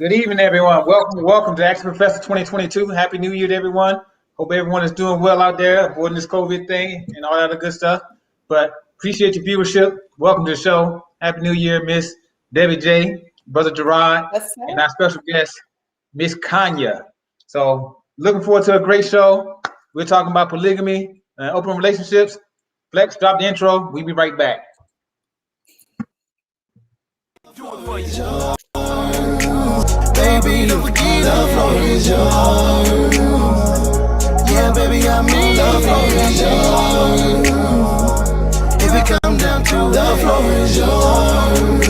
Good evening, everyone. Welcome to Action Professor 2022. Happy New Year to everyone. Hope everyone is doing well out there, avoiding this COVID thing and all that other good stuff. But appreciate your viewership. Welcome to the show. Happy New Year, Miss Debbie J, Brother Gerard, and our special guest, Miss Kanya. So looking forward to a great show. We're talking about polygamy and open relationships. Flex, drop the intro. We'll be right back. Baby, the floor is yours. Yeah, baby, I mean the floor is yours. If it come down to the floor is yours,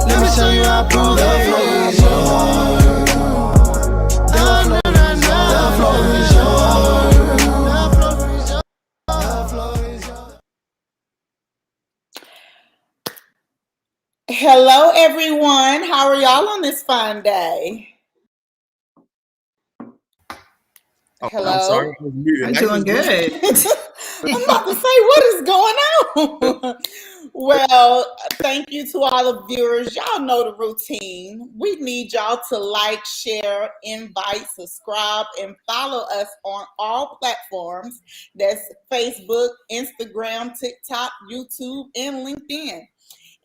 let me show you how prove the floor is yours. The floor is yours. The floor is yours. Hello, everyone. How are y'all on this fine day? Hello. I'm sorry. I'm doing good. I'm about to say, what is going on? Well, thank you to all the viewers. Y'all know the routine. We need y'all to like, share, invite, subscribe, and follow us on all platforms. That's Facebook, Instagram, TikTok, YouTube, and LinkedIn.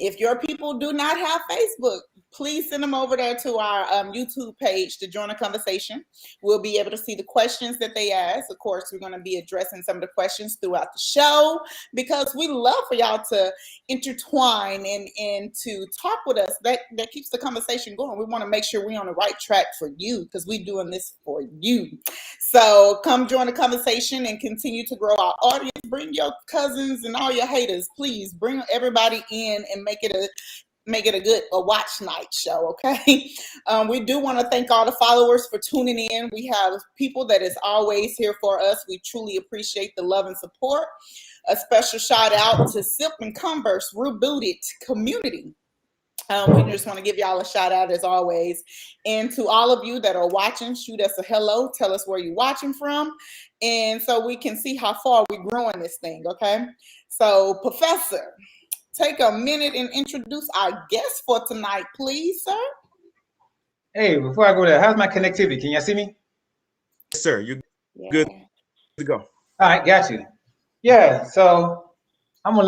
If your people do not have Facebook, please send them over there to our YouTube page to join a conversation. We'll be able to see the questions that they ask. Of course, we're going to be addressing some of the questions throughout the show because we love for y'all to intertwine and to talk with us. That keeps the conversation going. We want to make sure we're on the right track for you because we're doing this for you. So come join the conversation and continue to grow our audience. Bring your cousins and all your haters. Please bring everybody in and make it a good watch night show, okay? We do want to thank all the followers for tuning in. We have people that is always here for us. We truly appreciate the love and support. A special shout out to Sip and Converse Rebooted Community. We just want to give y'all a shout out as always. And to all of you that are watching, shoot us a hello. Tell us where you're watching from. And so we can see how far we're growing this thing, okay? So, Professor, take a minute and introduce our guest for tonight, please, sir. Hey, before I go there, how's my connectivity? Can y'all see me? Yes, sir. You're good to go. All right, got you. Yeah, so I'm gonna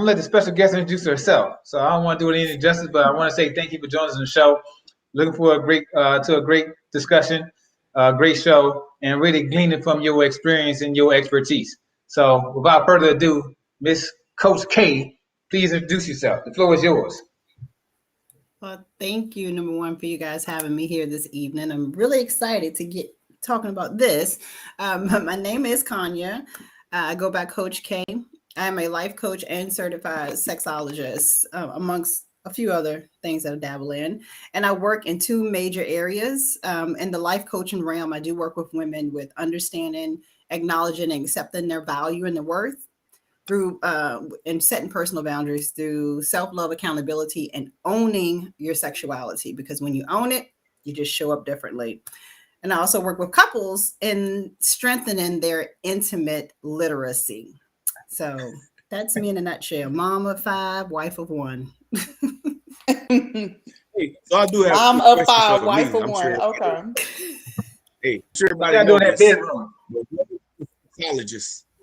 let the special guest introduce herself. So I don't want to do it any justice, but I want to say thank you for joining us on the show. Looking for a great discussion, great show, and really gleaning from your experience and your expertise. So without further ado, Miss Coach K, please introduce yourself. The floor is yours. Well, thank you, number one, for you guys having me here this evening. I'm really excited to get talking about this. My name is Kanya. I go by Coach K. I'm a life coach and certified sexologist, amongst a few other things that I dabble in. And I work in two major areas. In the life coaching realm, I do work with women with understanding, acknowledging, and accepting their value and their worth through and setting personal boundaries through self-love, accountability, and owning your sexuality. Because when you own it, you just show up differently. And I also work with couples in strengthening their intimate literacy. So that's me in a nutshell. Mom of 5, wife of 1. Hey, so I do have Mom of 5, wife of 1. Sure. Okay. Hey, sure everybody knows that this. bedroom.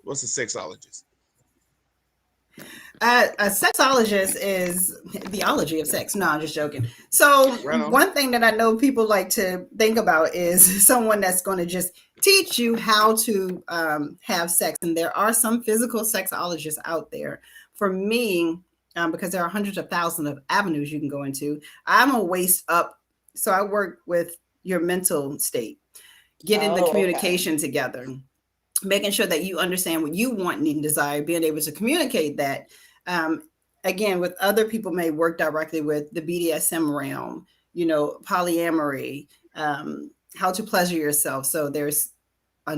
What's a sexologist? A sexologist is the ology of sex. No, I'm just joking. So one thing that I know people like to think about is someone that's going to just teach you how to have sex. And there are some physical sexologists out there. For me, because there are hundreds of thousands of avenues you can go into, I'm a waist up. So I work with your mental state, getting the communication together, making sure that you understand what you want, need, and desire, being able to communicate that. Again, with other people may work directly with the BDSM realm, polyamory, how to pleasure yourself. So there's a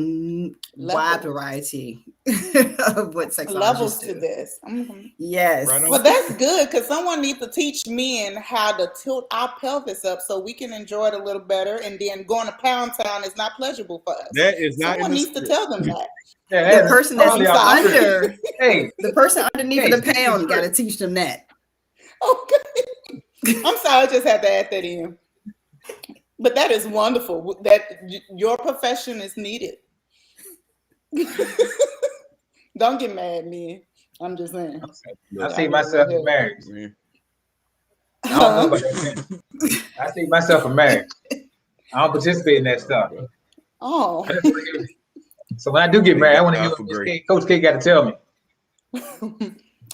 wide variety of what sexologists levels do. To this. Mm-hmm. Yes. Well, that's good because someone needs to teach men how to tilt our pelvis up so we can enjoy it a little better. And then going to Pound Town is not pleasurable for us. That is not. Someone needs to tell them that. Yeah, the person that's under, hey, the person underneath the pound got to teach them that. Okay. I'm sorry, I just had to add that in. But that is wonderful that your profession is needed. Don't get mad at me. I'm just saying. I see myself in marriage. Man. I don't know about that. I see myself in marriage. I don't participate in that stuff. Oh. So when I do get married, I want to hear what Coach K got to tell me.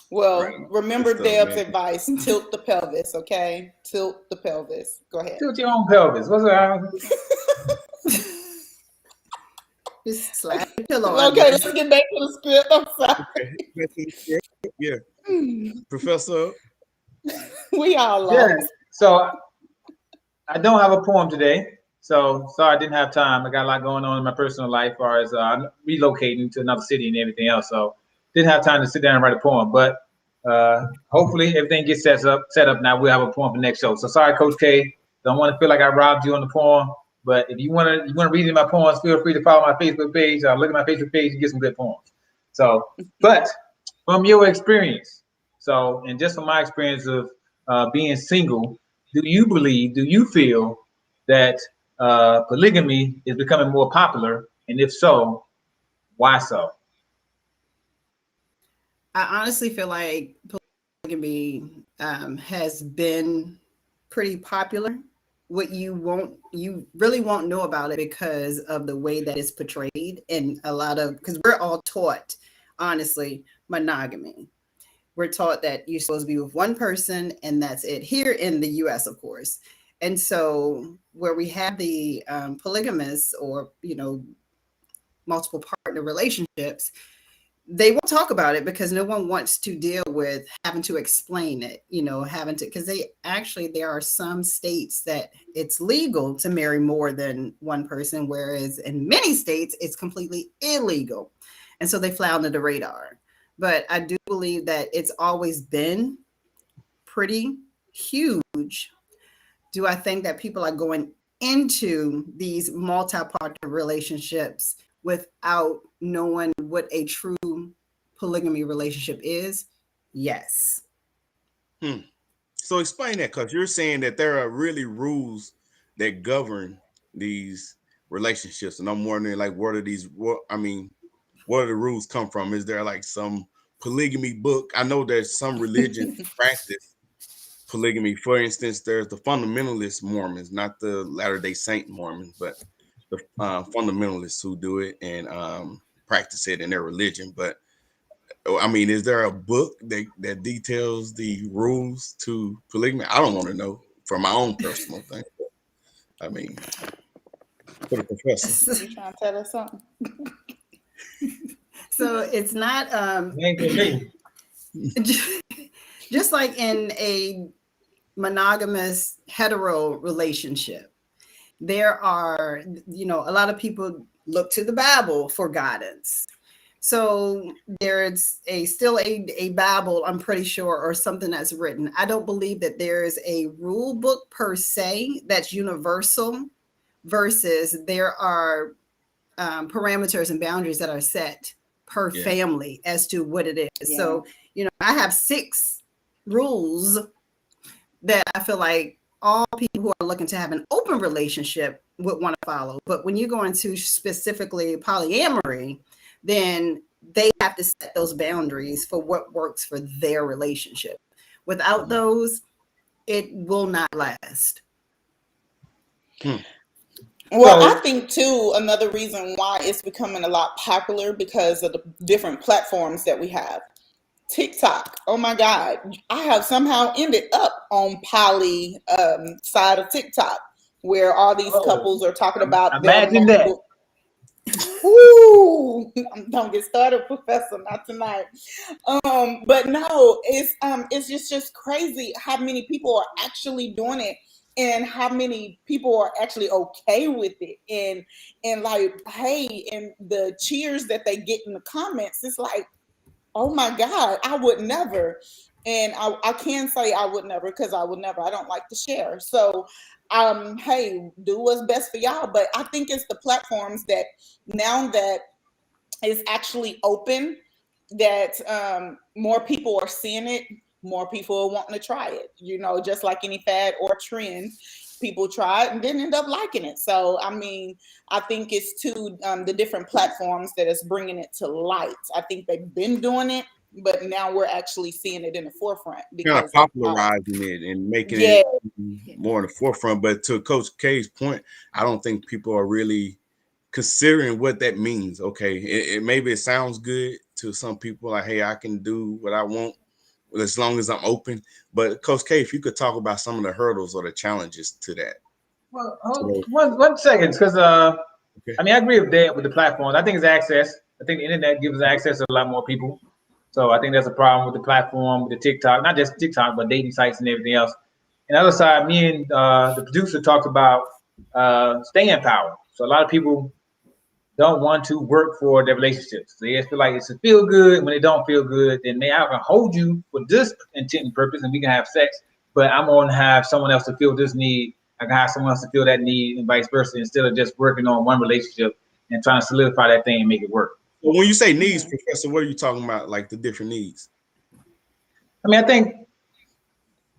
Well, Right. remember Good stuff, Deb's man. advice: tilt the pelvis. Okay, tilt the pelvis. Go ahead. Tilt your own pelvis. What's that? Just slide the pillow. Okay, let's get back to the script. I'm sorry. Okay. Yeah. Professor. We all lost. Yeah. So I don't have a poem today. So sorry I didn't have time. I got a lot going on in my personal life as far as I'm relocating to another city and everything else. So didn't have time to sit down and write a poem. But hopefully everything gets set up now. We'll have a poem for next show. So sorry, Coach K. Don't want to feel like I robbed you on the poem. But if you want to read in my poems, feel free to follow my Facebook page. Look at my Facebook page and get some good poems. So, but from your experience, and just from my experience of being single, do you feel that polygamy is becoming more popular? And if so, why so? I honestly feel like polygamy has been pretty popular. What you really won't know about it because of the way that it's portrayed in a lot of, because we're all taught, honestly, monogamy. We're taught that you're supposed to be with one person and that's it, here in the US, of course. And so where we have the polygamous or, multiple partner relationships, they won't talk about it because no one wants to deal with having to explain it, because there are some states that it's legal to marry more than one person, whereas in many states it's completely illegal. And so they fly under the radar. But I do believe that it's always been pretty huge. Do I think that people are going into these multi-partner relationships without knowing what a true polygamy relationship is? Yes. So explain that, because you're saying that there are really rules that govern these relationships, and I'm wondering, like, where do the rules come from? Is there like some polygamy book? I know there's some religion practice polygamy. For instance, there's the fundamentalist Mormons, not the Latter-day Saint Mormons, but the fundamentalists who do it and practice it in their religion. But I mean, is there a book that details the rules to polygamy? I don't want to know for my own personal thing. I mean, for the professor. You trying to tell us something? So it's not just like in a monogamous hetero relationship. There are, a lot of people look to the Bible for guidance. So there's still a Bible, I'm pretty sure, or something that's written. I don't believe that there is a rule book per se that's universal, versus there are parameters and boundaries that are set per family as to what it is. Yeah. So, I have 6 rules that I feel like all people who are looking to have an open relationship would want to follow. But when you go into specifically polyamory, then they have to set those boundaries for what works for their relationship. Without those, it will not last. Well, I think too, another reason why it's becoming a lot popular because of the different platforms that we have. TikTok. Oh my God. I have somehow ended up on poly side of TikTok where all these couples are talking about imagine that. Ooh, don't get started, Professor, not tonight. But no, it's just crazy how many people are actually doing it and how many people are actually okay with it. And like, hey, and the cheers that they get in the comments, it's like, oh my God, I would never. And I can say I would never because I would never. I don't like to share. So hey, do what's best for y'all. But I think it's the platforms that now that it's actually open, that more people are seeing it. more people are wanting to try it. You know, just like any fad or trend, people try it and then end up liking it. So, I mean, I think it's to the different platforms that is bringing it to light. I think they've been doing it, but now we're actually seeing it in the forefront Kind of because popularizing it and making yeah, it more in the forefront. But to Coach K's point, I don't think people are really considering what that means. Okay, maybe it sounds good to some people, like, hey, I can do what I want as long as I'm open. But Coach K, if you could talk about some of the hurdles or the challenges to that. Well, one second, because Okay. I mean, I agree with that with the platforms. I think it's access. I think the internet gives access to a lot more people. So I think that's a problem with the platform, with the TikTok, not just TikTok, but dating sites and everything else. And the other side, me and the producer talked about staying power. So a lot of people don't want to work for their relationships. They just feel like it's to feel good. When they don't feel good, then I can hold you for this intent and purpose, and we can have sex. But I'm going to have someone else to feel this need. I can have someone else to feel that need, and vice versa. Instead of just working on one relationship and trying to solidify that thing and make it work. Well, when you say needs, Professor, what are you talking about? Like the different needs? I mean, I think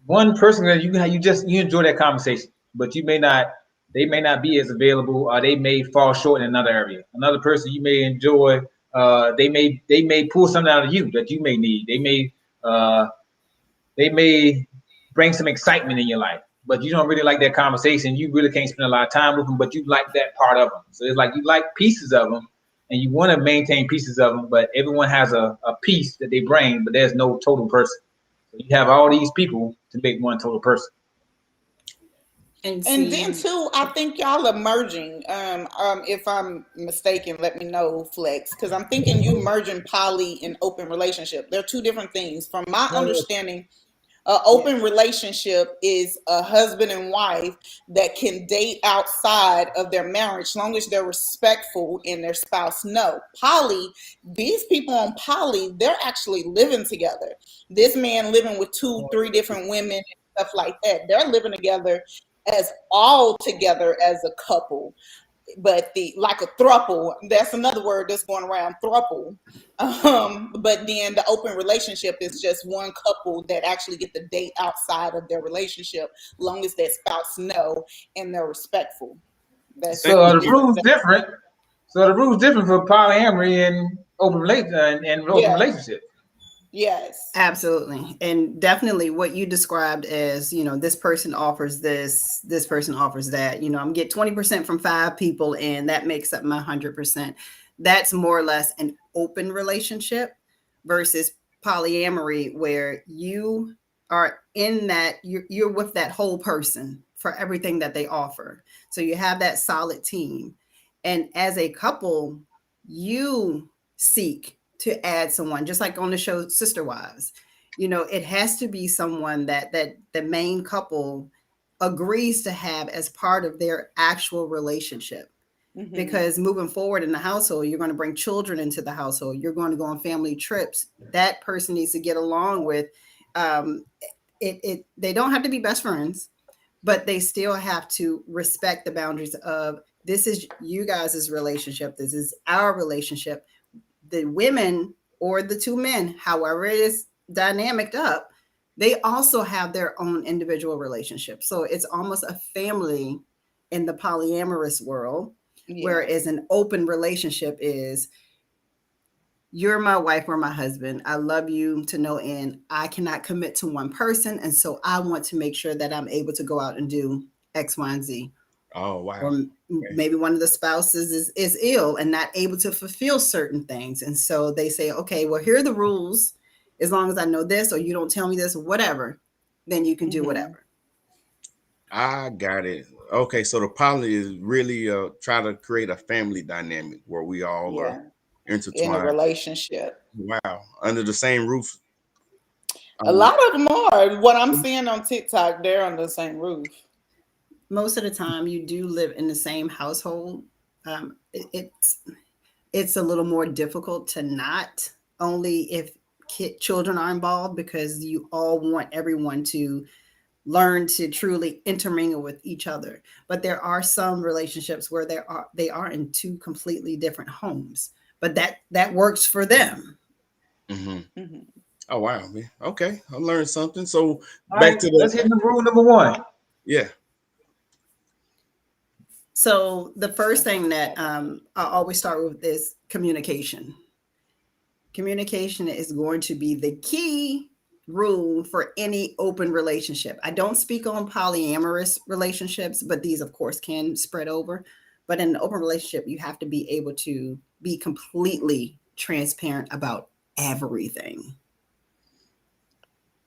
one person that you enjoy that conversation, but you may not. They may not be as available, or they may fall short in another area. Another person you may enjoy, they may pull something out of you that you may need. Uh, they may bring some excitement in your life, but you don't really like that conversation. You really can't spend a lot of time with them, but you like that part of them. So it's like you like pieces of them, and you want to maintain pieces of them, but everyone has a piece that they bring, but there's no total person. So you have all these people to make one total person. And and then see, too, I think y'all are merging. If I'm mistaken, let me know, Flex, because I'm thinking you merging poly and open relationship. They're two different things. From my understanding, an open relationship is a husband and wife that can date outside of their marriage, as long as they're respectful and their spouse know. Poly, these people on poly, they're actually living together. This man living with two, three different women and stuff like that. They're living together as all together as a couple, but the like a thruple, that's another word that's going around, thruple. But then the open relationship is just one couple that actually get to date outside of their relationship, long as that spouse know and they're respectful. That's Thank So two you. the different rules things. different. So the rules different for polyamory and open Yeah. relationship. Yes. absolutely. And definitely what you described as, this person offers this person offers that. I'm get 20% from 5 people, and that makes up my 100%. That's more or less an open relationship versus polyamory, where you are in that, you're with that whole person for everything that they offer. So you have that solid team. And as a couple, you seek to add someone, just like on the show Sister Wives. It has to be someone that the main couple agrees to have as part of their actual relationship. Mm-hmm. Because moving forward in the household, you're going to bring children into the household. You're going to go on family trips. That person needs to get along with. They don't have to be best friends, but they still have to respect the boundaries of, this is you guys' relationship. This is our relationship. The women or the two men, however it is dynamicked up, they also have their own individual relationship. So it's almost a family in the polyamorous world, whereas an open relationship is, you're my wife or my husband. I love you to no end. I cannot commit to one person. And so I want to make sure that I'm able to go out and do X, Y, and Z. Oh, wow. Or maybe one of the spouses is ill and not able to fulfill certain things. And so they say, okay, well, here are the rules. As long as I know this, or you don't tell me this, or whatever, then you can do whatever. I got it. Okay, so the poly is really trying to create a family dynamic where we all are in a intertwined. relationship. Wow, under the same roof. A lot of them are. What I'm seeing on TikTok, they're under the same roof. Most of the time, you do live in the same household. It's a little more difficult to not, only if children are involved, because you all want everyone to learn to truly intermingle with each other. But there are some relationships where they are in two completely different homes, but that works for them. Mm-hmm. Mm-hmm. Oh wow, man. Okay, I learned something. So All back right, to let's the hit the rule number one. yeah. So the first thing that I always start with is communication. Communication is going to be the key rule for any open relationship. I don't speak on polyamorous relationships, but these, of course, can spread over. But in an open relationship, you have to be able to be completely transparent about everything.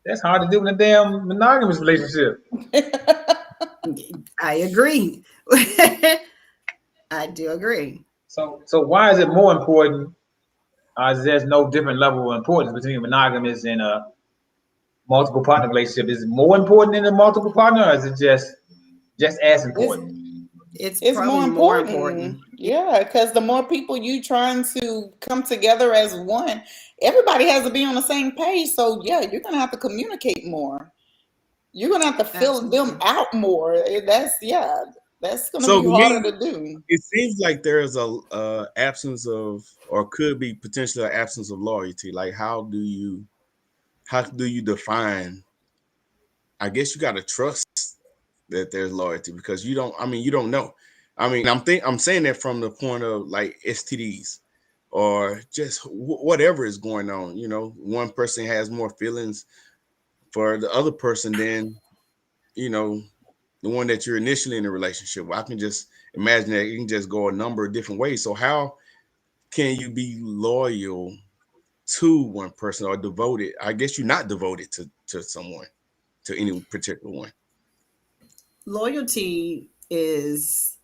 That's hard to do in a damn monogamous relationship. I agree. I do agree. So why is it more important? There's no different level of importance between monogamous and a multiple partner relationship. Is it more important than a multiple partner, or is it just as It's important? It's it's probably more more important. important. Yeah, because the more people you trying to come together as one, everybody has to be on the same page. So yeah, you're gonna have to communicate more. You're gonna have to fill them Absolutely. out more. That's yeah, that's gonna So be to harder me, to do. it seems like there's a absence of, or could be potentially an absence of loyalty. Like, how do you define? I guess you got to trust that there's loyalty because you don't. I mean, you don't know. I mean, I'm saying that from the point of like STDs or just whatever is going on. You know, one person has more feelings for the other person than you know the one that you're initially in a relationship with. I can just imagine that it can just go a number of different ways. So how can you be loyal to one person or devoted? I guess you're not devoted to someone, to any particular one. Loyalty is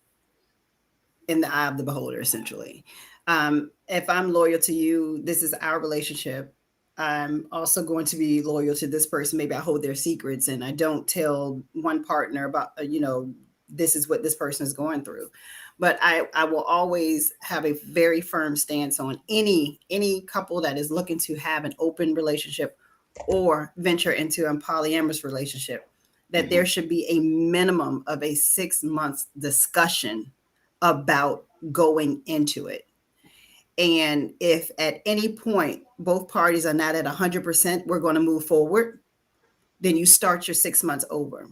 in the eye of the beholder, essentially. If I'm loyal to you, this is our relationship. I'm also going to be loyal to this person. Maybe I hold their secrets and I don't tell one partner about, this is what this person is going through. But I will always have a very firm stance on any couple that is looking to have an open relationship or venture into a polyamorous relationship, that Mm-hmm. there should be a minimum of a 6 months discussion about going into it. And if at any point both parties are not at 100%, we're going to move forward, then you start your 6 months over.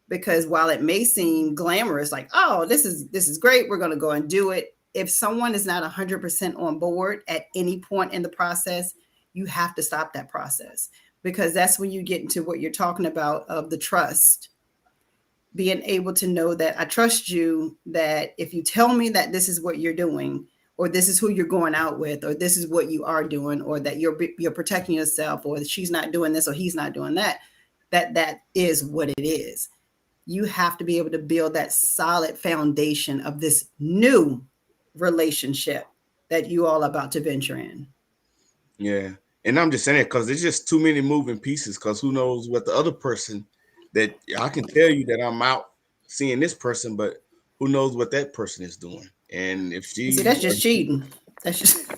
Because while it may seem glamorous, like, oh, this is great, we're going to go and do it. If someone is not 100% on board at any point in the process, you have to stop that process, because that's when you get into what you're talking about of the trust. Being able to know that I trust you, that if you tell me that this is what you're doing, or this is who you're going out with, or this is what you are doing, or that you're protecting yourself, or she's not doing this or he's not doing that, that is what it is. You have to be able to build that solid foundation of this new relationship that you all about to venture in. Yeah, and I'm just saying it because there's just too many moving pieces. Because who knows what the other person that I can tell you that I'm out seeing this person, but who knows what that person is doing? And if And see, she, that's just cheating. That's just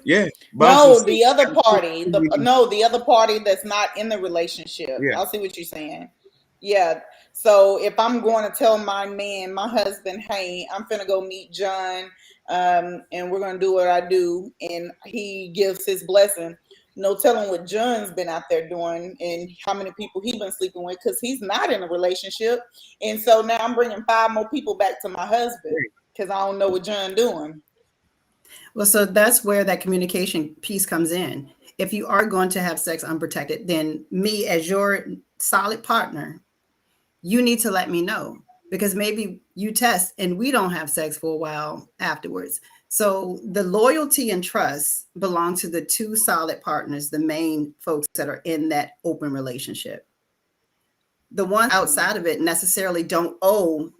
yeah, but I'm No, just saying, the other party, the other party that's not in the relationship. yeah, I see what you're saying. Yeah. So if I'm going to tell my man, my husband, hey, I'm finna go meet John, and we're gonna do what I do, and he gives his blessing. No telling what John's been out there doing and how many people he been sleeping with, because he's not in a relationship. And so now I'm bringing 5 more people back to my husband because I don't know what John doing. well, so that's where that communication piece comes in. If you are going to have sex unprotected, then me as your solid partner, you need to let me know, because maybe you test and we don't have sex for a while afterwards. So the loyalty and trust belong to the two solid partners, the main folks that are in that open relationship. The ones outside of it necessarily don't owe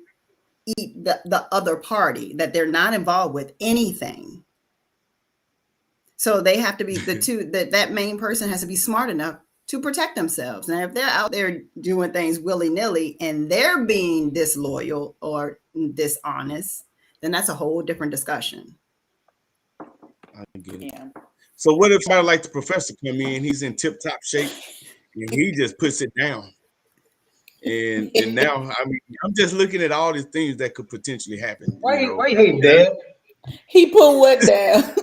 the other party, that they're not involved with anything. So they have to be the two, that main person has to be smart enough to protect themselves. Now, if they're out there doing things willy-nilly and they're being disloyal or dishonest, then that's a whole different discussion. I get it. Yeah. So what if somebody like the professor come in? He's in tip top shape, and he just puts it down. And now, I mean, I'm just looking at all these things that could potentially happen. Why you hating, Dad? He put what down?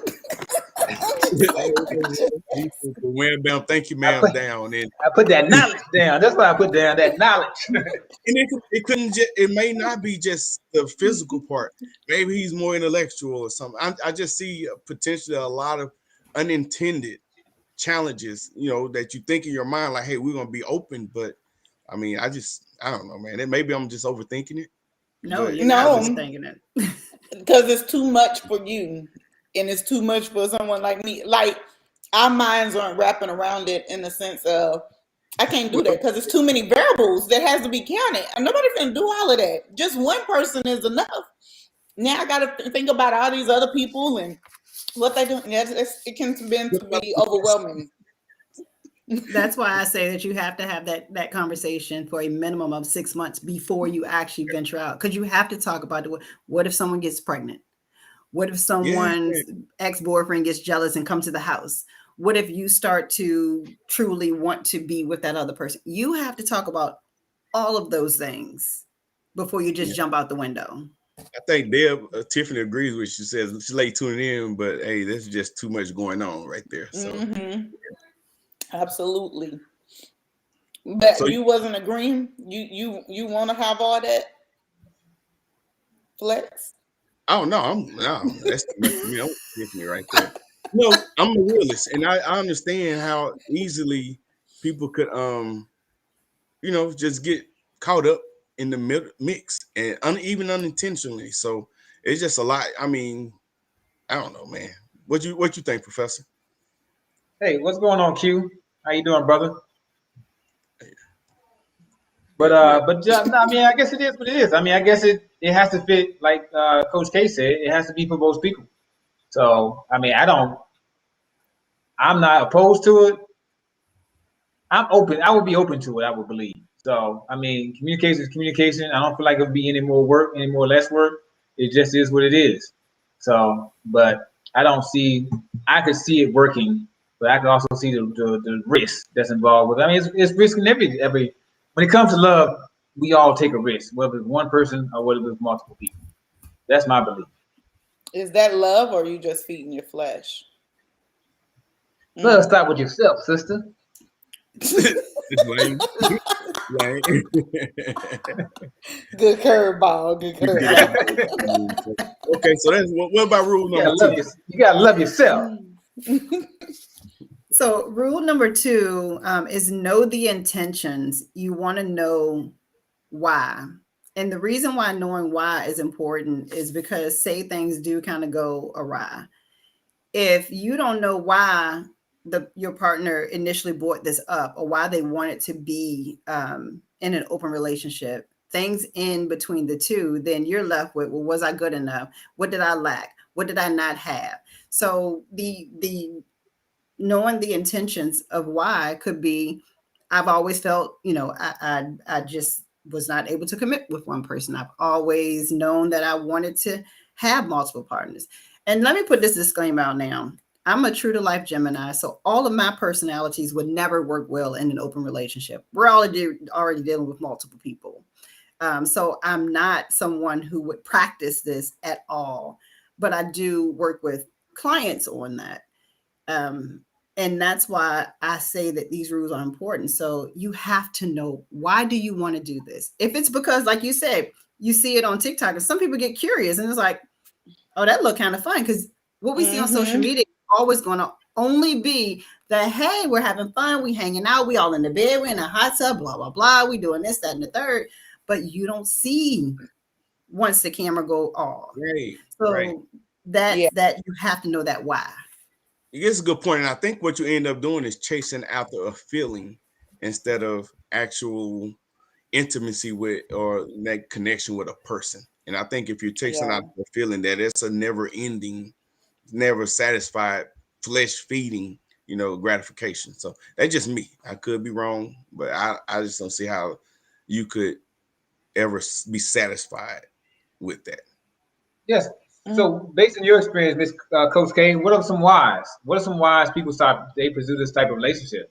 Wham bam, thank you, I ma'am, put, down. And I put that knowledge down. That's why I put down that knowledge. it couldn't just, it may not be just the physical part. Maybe he's more intellectual or something. I just see potentially a lot of unintended challenges, that you think in your mind, like, hey, we're gonna be open, but I mean, I don't know, man. And maybe I'm just overthinking it. No, But you're not No. overthinking it. Because it's too much for you, and it's too much for someone like me. Like, our minds aren't wrapping around it in the sense of, I can't do that because it's too many variables that has to be counted, and nobody's gonna do all of that. Just one person is enough. Now I got to think about all these other people and what they do. Yeah, it can be overwhelming. That's why I say that you have to have that conversation for a minimum of 6 months before you actually venture out, because you have to talk about what if someone gets pregnant? What if someone's ex-boyfriend gets jealous and come to the house? What if you start to truly want to be with that other person? You have to talk about all of those things before you just jump out the window. I think Tiffany agrees with you. She says she's late tuning in, but hey, there's just too much going on right there. So Absolutely. But you wasn't agreeing. You want to have all that flex? Oh no, that's too much for me. I'm Tiffany right there. No, I'm a realist, and I understand how easily people could just get caught up in the mix and even unintentionally. So it's just a lot. I mean, I don't know, man. What you think, Professor? Hey, what's going on, Q? How you doing, brother? But no, I mean, I guess it is what it is. I mean, I guess it has to fit, like Coach K said, it has to be for both people. So I mean, I'm not opposed to it. I'm open. I would be open to it. I would believe. So I mean, communication is communication. I don't feel like it'll be any more work, any more less work. It just is what it is. So, but I don't see. I could see it working, but I could also see the risk that's involved with it. I mean, it's risk in every. When it comes to love, we all take a risk, whether it's one person or whether it's multiple people. That's my belief. Is that love, or are you just feeding your flesh? Let's start with yourself, sister. Right. Good curveball. Good curveball. Okay, so that's what about rule number 2? You gotta love yourself. So rule number 2 is know the intentions. You want to know why. And the reason why knowing why is important is because say things do kind of go awry. If you don't know why your partner initially brought this up or why they wanted to be in an open relationship, things in between the two, then you're left with, well, was I good enough? What did I lack? What did I not have? So the knowing the intentions of why could be, I've always felt, I just was not able to commit with one person. I've always known that I wanted to have multiple partners. And let me put this disclaimer out now. I'm a true to life Gemini, so all of my personalities would never work well in an open relationship. We're already dealing with multiple people. So I'm not someone who would practice this at all, but I do work with clients on that. And that's why I say that these rules are important. So you have to know, why do you want to do this? If it's because, like you said, you see it on TikTok and some people get curious and it's like, oh, that look kind of fun. Because what we see on social media is always going to only be that, hey, we're having fun. We hanging out. We all in the bed. We're in a hot tub, blah, blah, blah. We doing this, that, and the third. But you don't see once the camera go off. Right. So right. that you have to know that why. It's a good point. And I think what you end up doing is chasing after a feeling instead of actual intimacy with or that connection with a person. And I think if you're chasing after a feeling, that it's a never ending, never satisfied, flesh feeding, gratification. So that's just me. I could be wrong, but I just don't see how you could ever be satisfied with that. Yes. So, based on your experience, Miss Coach K, what are some whys? What are some whys people they pursue this type of relationship?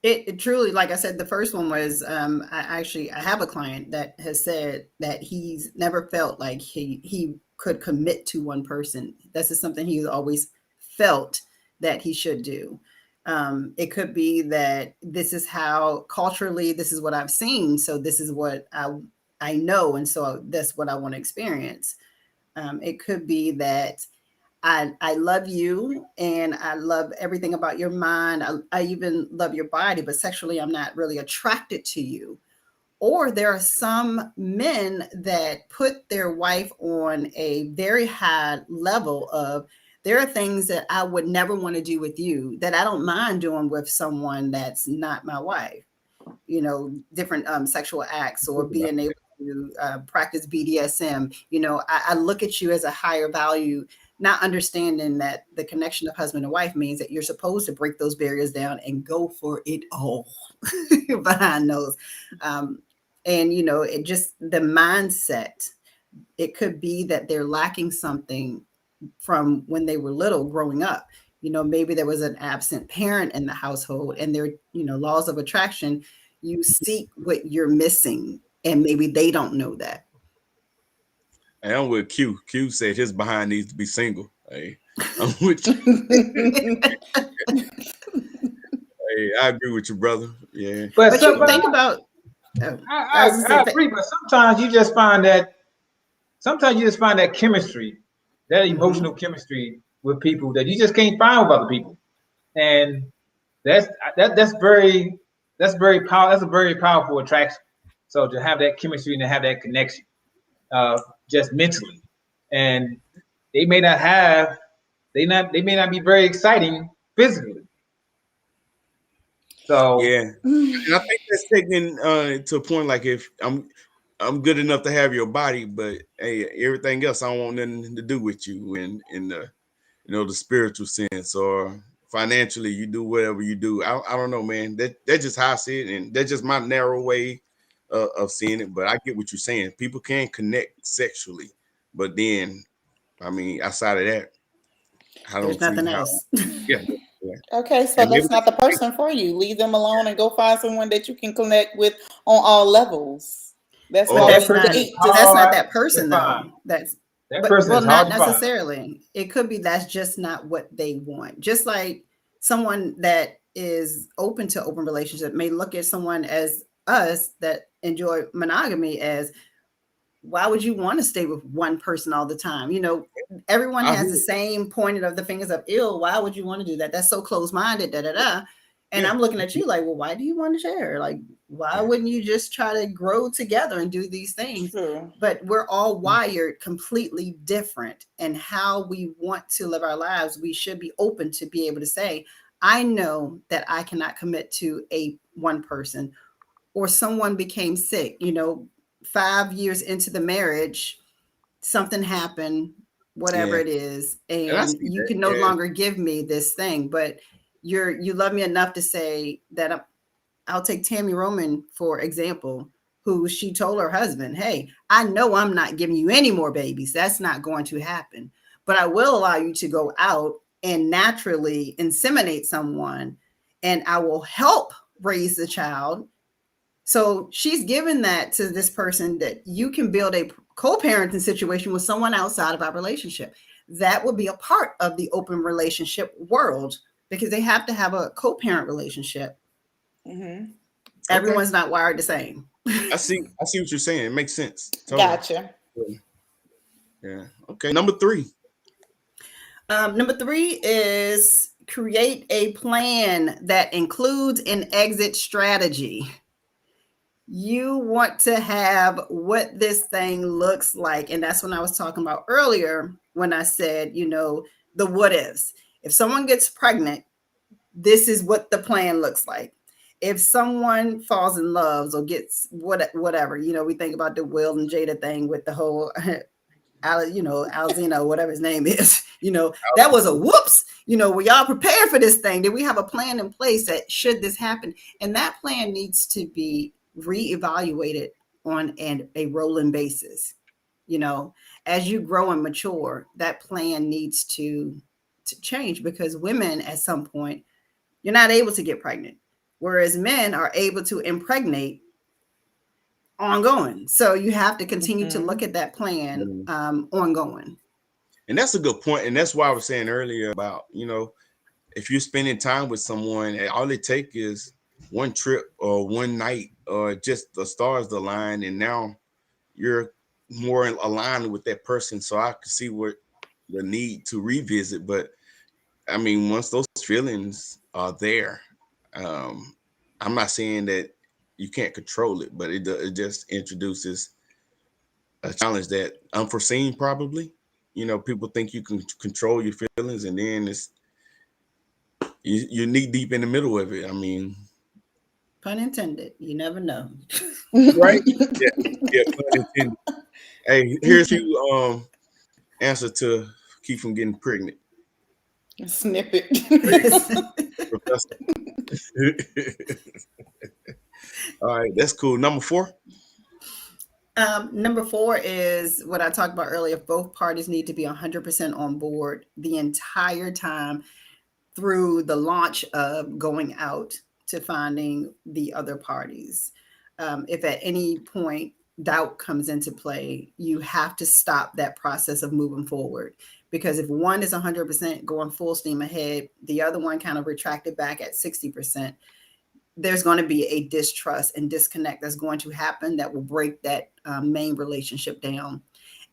It truly, like I said, the first one was I have a client that has said that he's never felt like he could commit to one person. This is something he's always felt that he should do. It could be that this is how culturally, this is what I've seen. So this is what I know. And so that's what I want to experience. It could be that I love you and I love everything about your mind. I even love your body, but sexually, I'm not really attracted to you. Or there are some men that put their wife on a very high level of, there are things that I would never want to do with you that I don't mind doing with someone that's not my wife. You know, different sexual acts or being able to practice BDSM. You know, I look at you as a higher value, not understanding that the connection of husband and wife means that you're supposed to break those barriers down and go for it all behind those. And, you know, it just the mindset, it could be that they're lacking something from when they were little growing up. You know, maybe there was an absent parent in the household and their, you know, laws of attraction, you seek what you're missing and maybe they don't know that. And I'm with Q. Q said his behind needs to be single. Hey, I'm with you. Hey, I agree with you, brother. Yeah. But you think about, I agree, but sometimes you just find that chemistry, that emotional chemistry with people that you just can't find with other people, and that's very powerful. That's a very powerful attraction. So to have that chemistry and to have that connection, just mentally, and they may not be very exciting physically. So yeah, and I think that's taken to a point like if I'm good enough to have your body, but hey, everything else I don't want nothing to do with you in the the spiritual sense or financially you do whatever you do. I don't know, man. That's just how I see it, and that's just my narrow way of seeing it. But I get what you're saying. People can connect sexually, but then I mean, outside of that, I there's don't see nothing how. else. Yeah. Okay, so And maybe that's not the person for you. Leave them alone and go find someone that you can connect with on all levels. That's But why or we date to that's not see. that to person find. though. That's That but person well, is hard not to find. necessarily. It could be that's just not what they want. Just like someone that is open to open relationship may look at someone as us that enjoy monogamy as, why would you want to stay with one person all the time? You know, everyone I has the hear. same pointing of the fingers of ill. Why would you want to do that? That's so close-minded, da da da. And Yeah. I'm looking at you like, well, why do you want to share? Like, why wouldn't you just try to grow together and do these things? True. But we're all wired completely different. And how we want to live our lives, we should be open to be able to say, I know that I cannot commit to a one person, or someone became sick, 5 years into the marriage, something happened, whatever Yeah. it is, And I and see you that. can no Yeah. longer give me this thing, but you love me enough to say that I'll take Tammy Roman, for example, who she told her husband, hey, I know I'm not giving you any more babies. That's not going to happen. But I will allow you to go out and naturally inseminate someone, and I will help raise the child. So she's given that to this person that you can build a co-parenting situation with someone outside of our relationship. That would be a part of the open relationship world because they have to have a co-parent relationship. Mm-hmm. Everyone's not wired the same. I see what you're saying. It makes sense. Totally. Gotcha. Yeah. Okay. Number 3. Number 3 is create a plan that includes an exit strategy. You want to have what this thing looks like. And that's when I was talking about earlier when I said, the what ifs. If someone gets pregnant, this is what the plan looks like. If someone falls in love or gets whatever, we think about the Will and Jada thing with the whole, Alzina, whatever his name is, that was a whoops. Were y'all prepared for this thing? Did we have a plan in place that should this happen? And that plan needs to be reevaluated on a rolling basis. As you grow and mature, that plan needs to change because women at some point, you're not able to get pregnant, whereas men are able to impregnate ongoing. So you have to continue to look at that plan ongoing. And that's a good point. And that's why I was saying earlier about, if you're spending time with someone, all it takes is one trip or one night or just the stars align, and now you're more aligned with that person. So I can see what the need to revisit. But I mean, once those feelings are there, I'm not saying that you can't control it, but it just introduces a challenge that unforeseen probably. People think you can control your feelings, and then you're knee deep in the middle of it. I mean, Pun intended. You never know. right? Yeah, pun intended. Hey, here's you answer to keep from getting pregnant. Snippet. Professor. All right, that's cool. Number 4. Number 4 is what I talked about earlier. Both parties need to be 100% on board the entire time through the launch of going out to finding the other parties. If at any point doubt comes into play, you have to stop that process of moving forward. Because if one is 100% going full steam ahead, the other one kind of retracted back at 60%, there's going to be a distrust and disconnect that's going to happen that will break that main relationship down.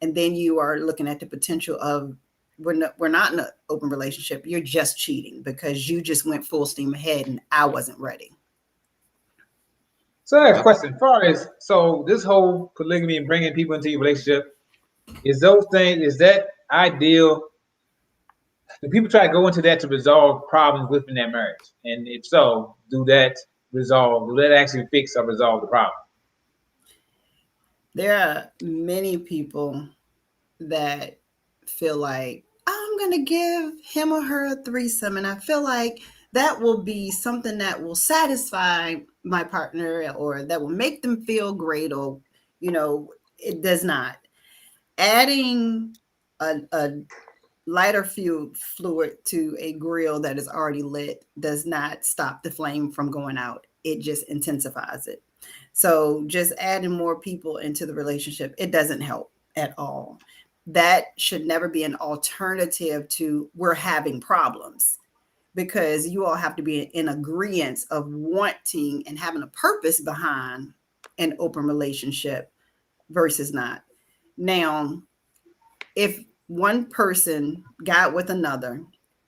And then you are looking at the potential of we're not in an open relationship. You're just cheating because you just went full steam ahead and I wasn't ready. So I have a question. As far as this whole polygamy and bringing people into your relationship, is that ideal? Do people try to go into that to resolve problems within their marriage? And if so, do that actually fix or resolve the problem? There are many people that feel like I'm going to give him or her a threesome, and I feel like that will be something that will satisfy my partner or that will make them feel great, or it does not. Adding a lighter fluid to a grill that is already lit does not stop the flame from going out. It just intensifies it. So just adding more people into the relationship, it doesn't help at all. That should never be an alternative to we're having problems, because you all have to be in agreement of wanting and having a purpose behind an open relationship versus not. Now, if one person got with another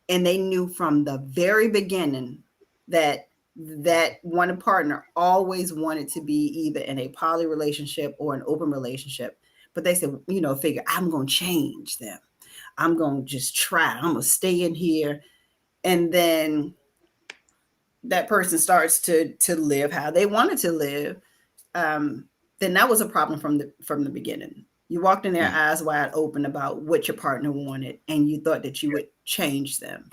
and they knew from the very beginning that one partner always wanted to be either in a poly relationship or an open relationship, but they said, figure I'm going to change them. I'm going to just try. I'm going to stay in here. And then that person starts to live how they wanted to live. Then that was a problem from the beginning. You walked in there eyes wide open about what your partner wanted, and you thought that you would change them.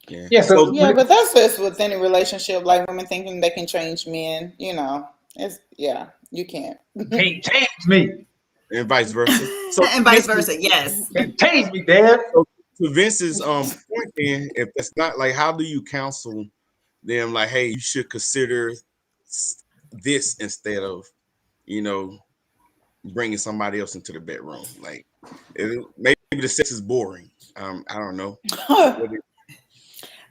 Yeah. But that's just with any relationship. Like women thinking they can change men. You can't. Can't change me. And vice versa. And vice versa, yes. Can't change me, Dad. So to Vince's point, then, if that's not like, how do you counsel them? Like, hey, you should consider this instead of, bringing somebody else into the bedroom. Like, maybe the sex is boring. I don't know.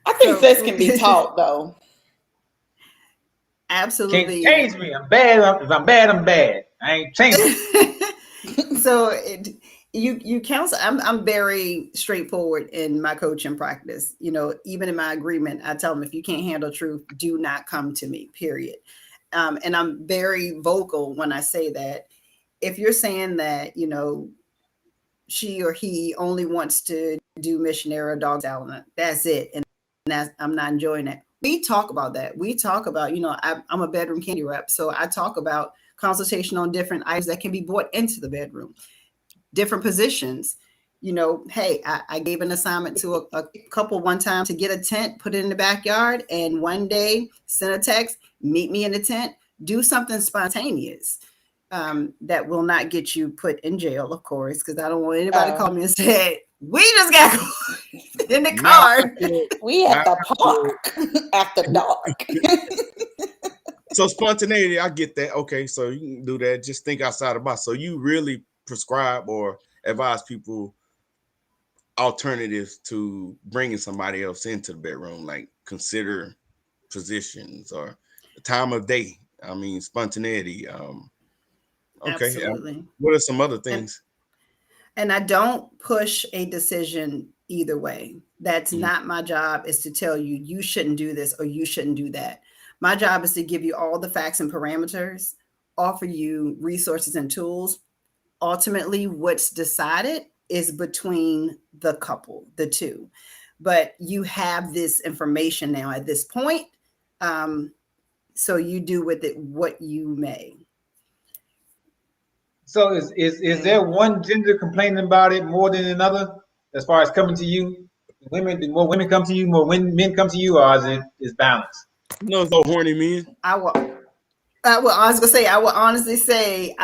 I think sex can be taught, though. Absolutely. Can't change me. I'm bad. If I'm bad, I'm bad. I ain't changing. So you counsel. I'm very straightforward in my coaching practice. Even in my agreement, I tell them, if you can't handle truth, do not come to me, period. And I'm very vocal when I say that. If you're saying that, she or he only wants to do missionary or dog salad, that's it. And I'm not enjoying that. We talk about that. We talk about, I'm a bedroom candy rep. So I talk about consultation on different items that can be brought into the bedroom, different positions. Hey, I gave an assignment to a couple one time to get a tent, put it in the backyard, and one day send a text, meet me in the tent, do something spontaneous. That will not get you put in jail, of course, because I don't want anybody to call me and say, we just got in the car. We at the park after dark. So spontaneity, I get that. Okay, so you can do that. Just think outside the box. So you really prescribe or advise people alternatives to bringing somebody else into the bedroom, like consider positions or the time of day. I mean, spontaneity. Okay. Absolutely. What are some other things? And I don't push a decision either way. That's Mhm. not my job, is to tell you, you shouldn't do this or you shouldn't do that. My job is to give you all the facts and parameters, offer you resources and tools. Ultimately, what's decided is between the couple, the two. But you have this information now at this point. So you do with it what you may. So is there one gender complaining about it more than another as far as coming to you? The more women come to you, more men come to you, or is balanced? No, so horny men. I was gonna say, I will honestly say,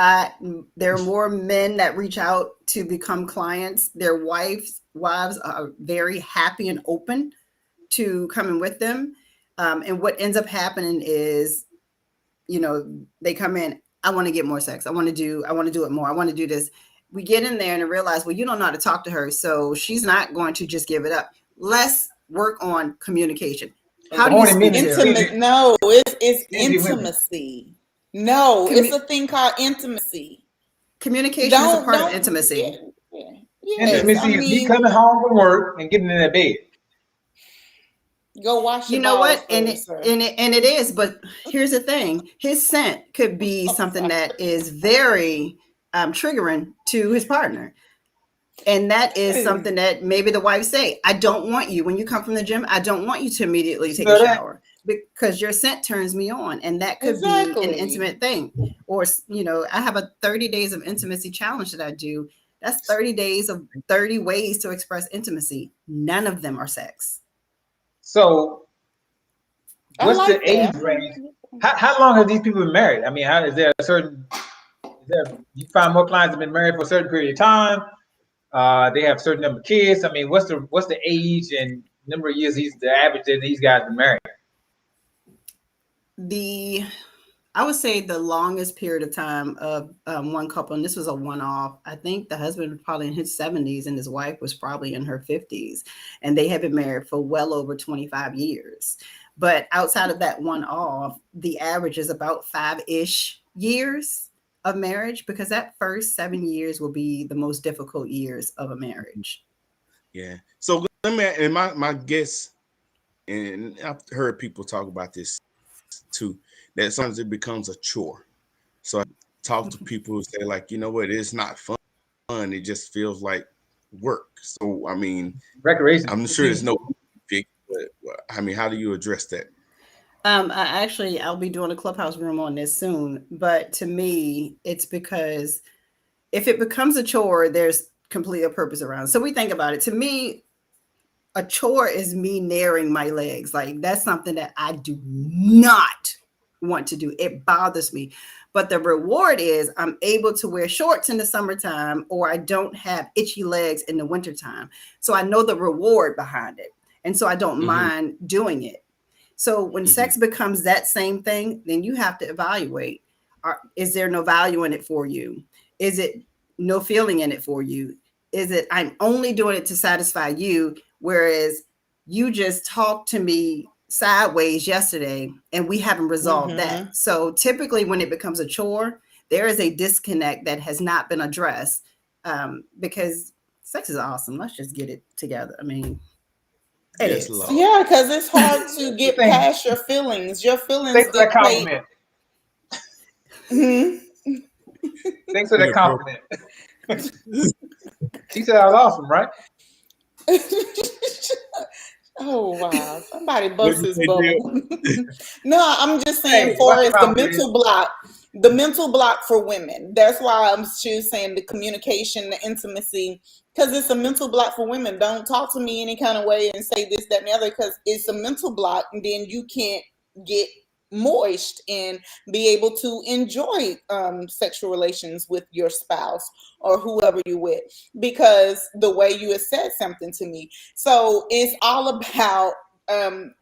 there are more men that reach out to become clients. Their wives are very happy and open to coming with them. And what ends up happening is, they come in, I want to get more sex. I want to do it more. I want to do this. We get in there and realize, well, you don't know how to talk to her. So she's not going to just give it up. Let's work on communication. How do you speak to her? Intimate? No, it's Usually women. intimacy. No, it's a thing called intimacy. Communication is a part of intimacy. Yes, Intimacy is me coming home from work and getting in that bed. Go wash your You know balls what? And it is, but here's the thing. His scent could be something that is very triggering to his partner. And that is something that maybe the wife say, I don't want you, when you come from the gym, I don't want you to immediately take a shower because your scent turns me on. And that could be an intimate thing. Or, I have a 30 days of intimacy challenge that I do. That's 30 days of 30 ways to express intimacy. None of them are sex. So what's the age range? How long have these people been married? I mean, you find more clients have been married for a certain period of time? They have a certain number of kids. I mean, what's the age and number of years the average that these guys been married? I would say the longest period of time of one couple, and this was a one-off. I think the husband was probably in his 70s and his wife was probably in her 50s, and they had been married for well over 25 years. But outside of that one-off, the average is about 5-ish years of marriage, because that first 7 years will be the most difficult years of a marriage. Yeah. So let me, and my guess, and I've heard people talk about this too, that sometimes it becomes a chore. So I talk to people who say, like, you know what, it's not fun. It just feels like work. So I mean, recreation. I'm sure there's no fix, but I mean, how do you address that? I'll be doing a clubhouse room on this soon. But to me, it's because if it becomes a chore, there's complete a purpose around. So we think about it. To me, a chore is me naring my legs. Like, that's something that I do not want to do. It bothers me. But the reward is I'm able to wear shorts in the summertime, or I don't have itchy legs in the wintertime. So I know the reward behind it. And so I don't mind doing it. So when sex becomes that same thing, then you have to evaluate. Is there no value in it for you? Is it no feeling in it for you? Is it I'm only doing it to satisfy you, whereas you just talked to me sideways yesterday and we haven't resolved that? So typically when it becomes a chore, there is a disconnect that has not been addressed, because sex is awesome. Let's just get it together. I mean, it is. Yeah, because it's hard to get past your feelings. Your feelings Thanks for that compliment. Thanks for that compliment. She said I was awesome, right? Oh wow! Somebody bust his bubble. No, I'm just saying, for it's the mental block for women. That's why I'm just saying the communication, the intimacy, because it's a mental block for women. Don't talk to me any kind of way and say this, that, and the other, because it's a mental block, and then you can't get moist and be able to enjoy sexual relations with your spouse or whoever you're with, because the way you have said something to me. So it's all about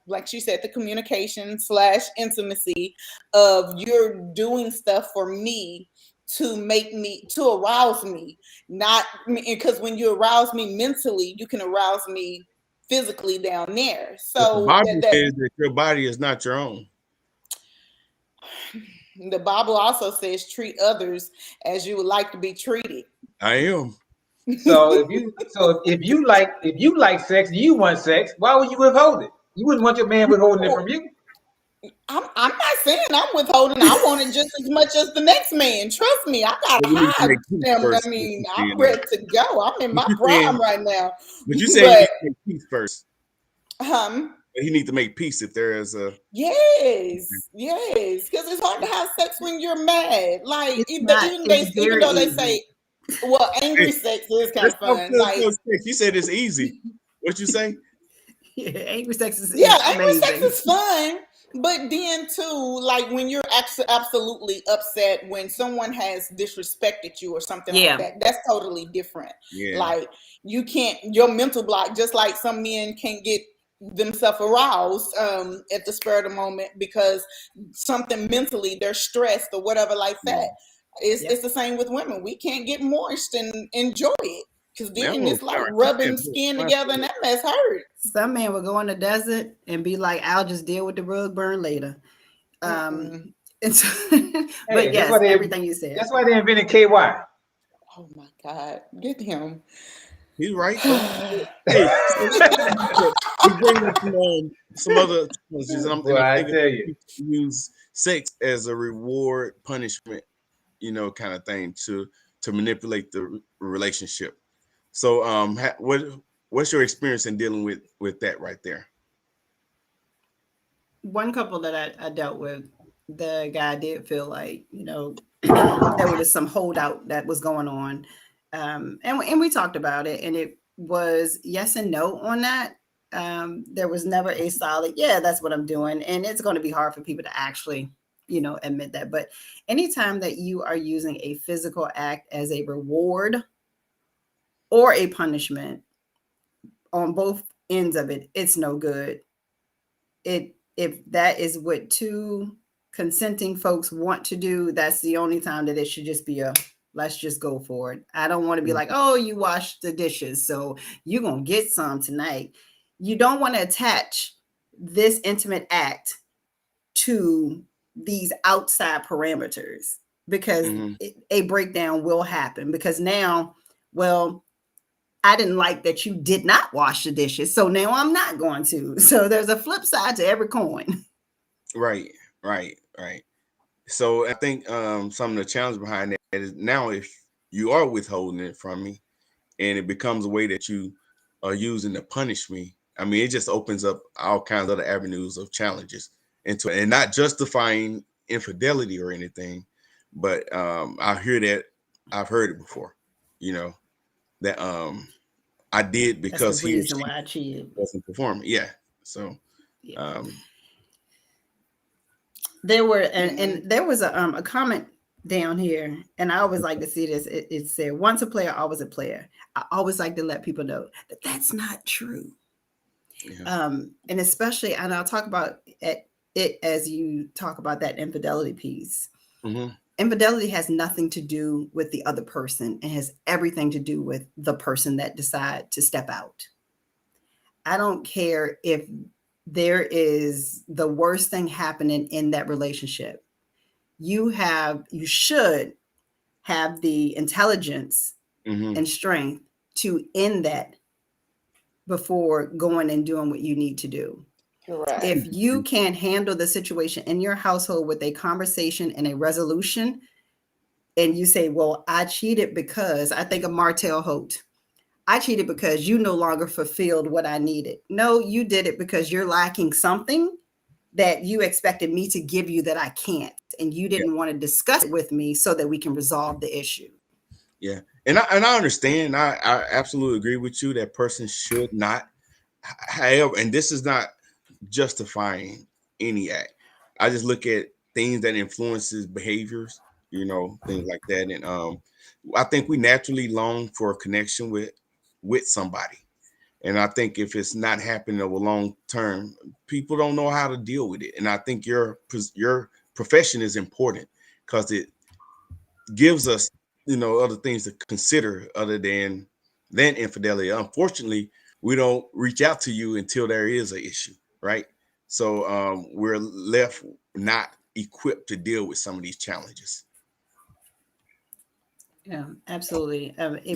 like she said, the communication / intimacy of you're doing stuff for me to arouse me, not because when you arouse me mentally, you can arouse me physically down there. But the So Bible says that your body is not your own. the Bible also says treat others as you would like to be treated. I am. So if you like sex, you want sex. Why would you withhold it? You wouldn't want your man withholding it from you. I'm not saying I'm withholding. I want it just as much as the next man. Trust me, I got But we need to high make peace them. first. I mean, I'm ready to go. I'm in my prime right now. But you say you need to make peace first. You need to make peace if there is a yes, because it's hard to have sex when you're mad. Like It's even not. It's even very though they easy. say, well, angry sex is kind of fun. Like you said it's easy. What you say? Yeah, angry sex is angry amazing. sex is fun. But then too, like when you're absolutely upset when someone has disrespected you or something like that, that's totally different. Yeah. Like you can't, your mental block, just like some men can't get themselves aroused at the spur of the moment because something mentally they're stressed or whatever like that. It's the same with women. We can't get moist and enjoy it. Because then it's like rubbing skin together and that mess hurts. Some men will go in the desert and be like, I'll just deal with the rug burn later. And so, but yes, everything you said. That's why they invented KY. Oh my God. Get him. He's right. Hey, we bring up some other challenges. I tell you, use sex as a reward, punishment, kind of thing to manipulate the relationship. So, what's your experience in dealing with that right there? One couple that I dealt with, the guy did feel like, there was some holdout that was going on. And we talked about it, and it was yes and no on that. There was never a solid, yeah, that's what I'm doing. And it's going to be hard for people to actually, admit that. But anytime that you are using a physical act as a reward or a punishment on both ends of it, it's no good. If that is what two consenting folks want to do, that's the only time that it should just be let's just go for it. I don't want to be like, oh, you washed the dishes, so you're going to get some tonight. You don't want to attach this intimate act to these outside parameters because a breakdown will happen. Because now, well, I didn't like that you did not wash the dishes, so now I'm not going to. So there's a flip side to every coin. Right. So I think some of the challenge behind that is now if you are withholding it from me and it becomes a way that you are using to punish me, I mean, it just opens up all kinds of other avenues of challenges into it, and not justifying infidelity or anything, but I hear that I've heard it before, that I did because he or she wasn't performing. Yeah. So there were and there was a comment down here, and I always like to see this. It said, once a player, always a player. I always like to let people know that that's not true. Yeah. And especially, and I'll talk about it as you talk about that infidelity piece. Infidelity has nothing to do with the other person and has everything to do with the person that decide to step out. I don't care if there is the worst thing happening in that relationship. You should have the intelligence and strength to end that before going and doing what you need to do. Correct. If you can't handle the situation in your household with a conversation and a resolution, and you say, well, I cheated because, I think of Martell Holt. I cheated because you no longer fulfilled what I needed. No, you did it because you're lacking something that you expected me to give you that I can't. And you didn't want to discuss it with me so that we can resolve the issue. Yeah. And I understand. I absolutely agree with you. That person should not have, and this is not justifying any act. I just look at things that influences behaviors, things like that. And I think we naturally long for a connection with somebody. And I think if it's not happening over long term, people don't know how to deal with it. And I think your profession is important because gives us, other things to consider other than infidelity. Unfortunately, we don't reach out to you until there is an issue, right? So we're left not equipped to deal with some of these challenges. Yeah, absolutely.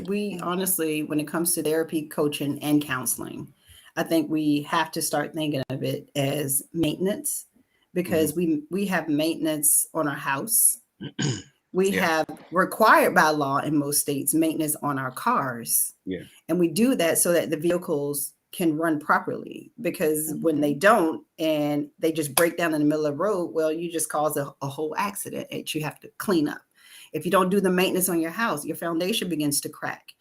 We honestly, when it comes to therapy, coaching, and counseling, I think we have to start thinking of it as maintenance, because we have maintenance on our house. We Yeah. have required by law in most states maintenance on our cars. Yeah. And we do that so that the vehicles can run properly, because when they don't and they just break down in the middle of the road, well, you just cause a whole accident that you have to clean up. If you don't do the maintenance on your house, your foundation begins to crack.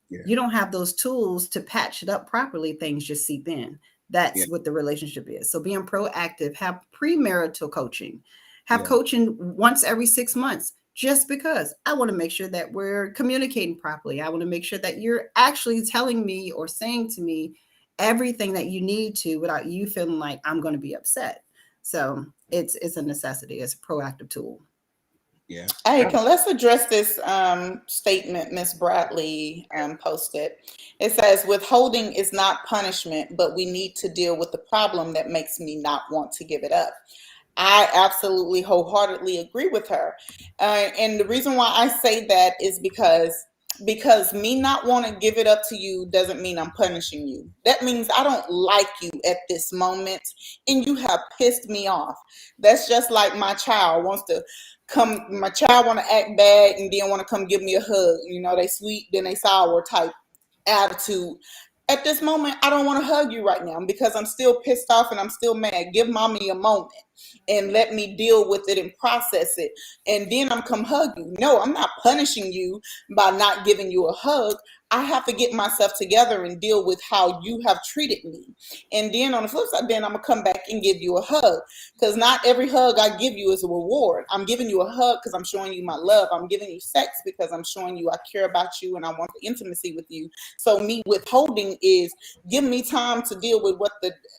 Yeah. You don't have those tools to patch it up properly. Things just seep in. That's what the relationship is. So being proactive, have premarital coaching, have coaching once every 6 months, just because I want to make sure that we're communicating properly. I want to make sure that you're actually telling me or saying to me everything that you need to without you feeling like I'm going to be upset. So it's a necessity. It's a proactive tool. Yeah. Hey, let's address this statement Miss Bradley posted. It says, withholding is not punishment, but we need to deal with the problem that makes me not want to give it up. I absolutely wholeheartedly agree with her. And the reason why I say that is because me not want to give it up to you doesn't mean I'm punishing you. That means I don't like you at this moment and you have pissed me off. That's just like my child want to act bad and then want to come give me a hug. They sweet, then they sour type attitude. At this moment, I don't want to hug you right now because I'm still pissed off and I'm still mad. Give mommy a moment and let me deal with it and process it. And then I'm come hug you. No, I'm not punishing you by not giving you a hug. I have to get myself together and deal with how you have treated me. And then on the flip side, then I'm going to come back and give you a hug. Because not every hug I give you is a reward. I'm giving you a hug because I'm showing you my love. I'm giving you sex because I'm showing you I care about you and I want the intimacy with you. So me withholding is give me time to deal with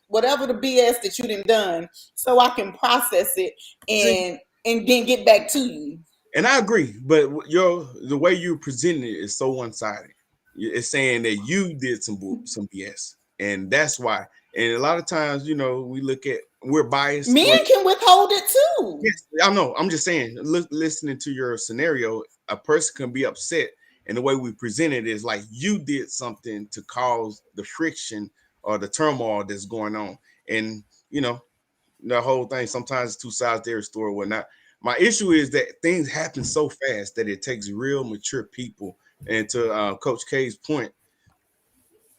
whatever the BS that you done so I can process it and then get back to you. And I agree, but the way you present it is so one-sided. It's saying that you did some BS, and that's why. And a lot of times, we're biased. Men can withhold it too. Yes, I know. I'm just saying, listening to your scenario, a person can be upset, and the way we present it is like you did something to cause the friction or the turmoil that's going on. And the whole thing, sometimes it's two sides to every story or whatnot. My issue is that things happen so fast that it takes real mature people. And to Coach K's point,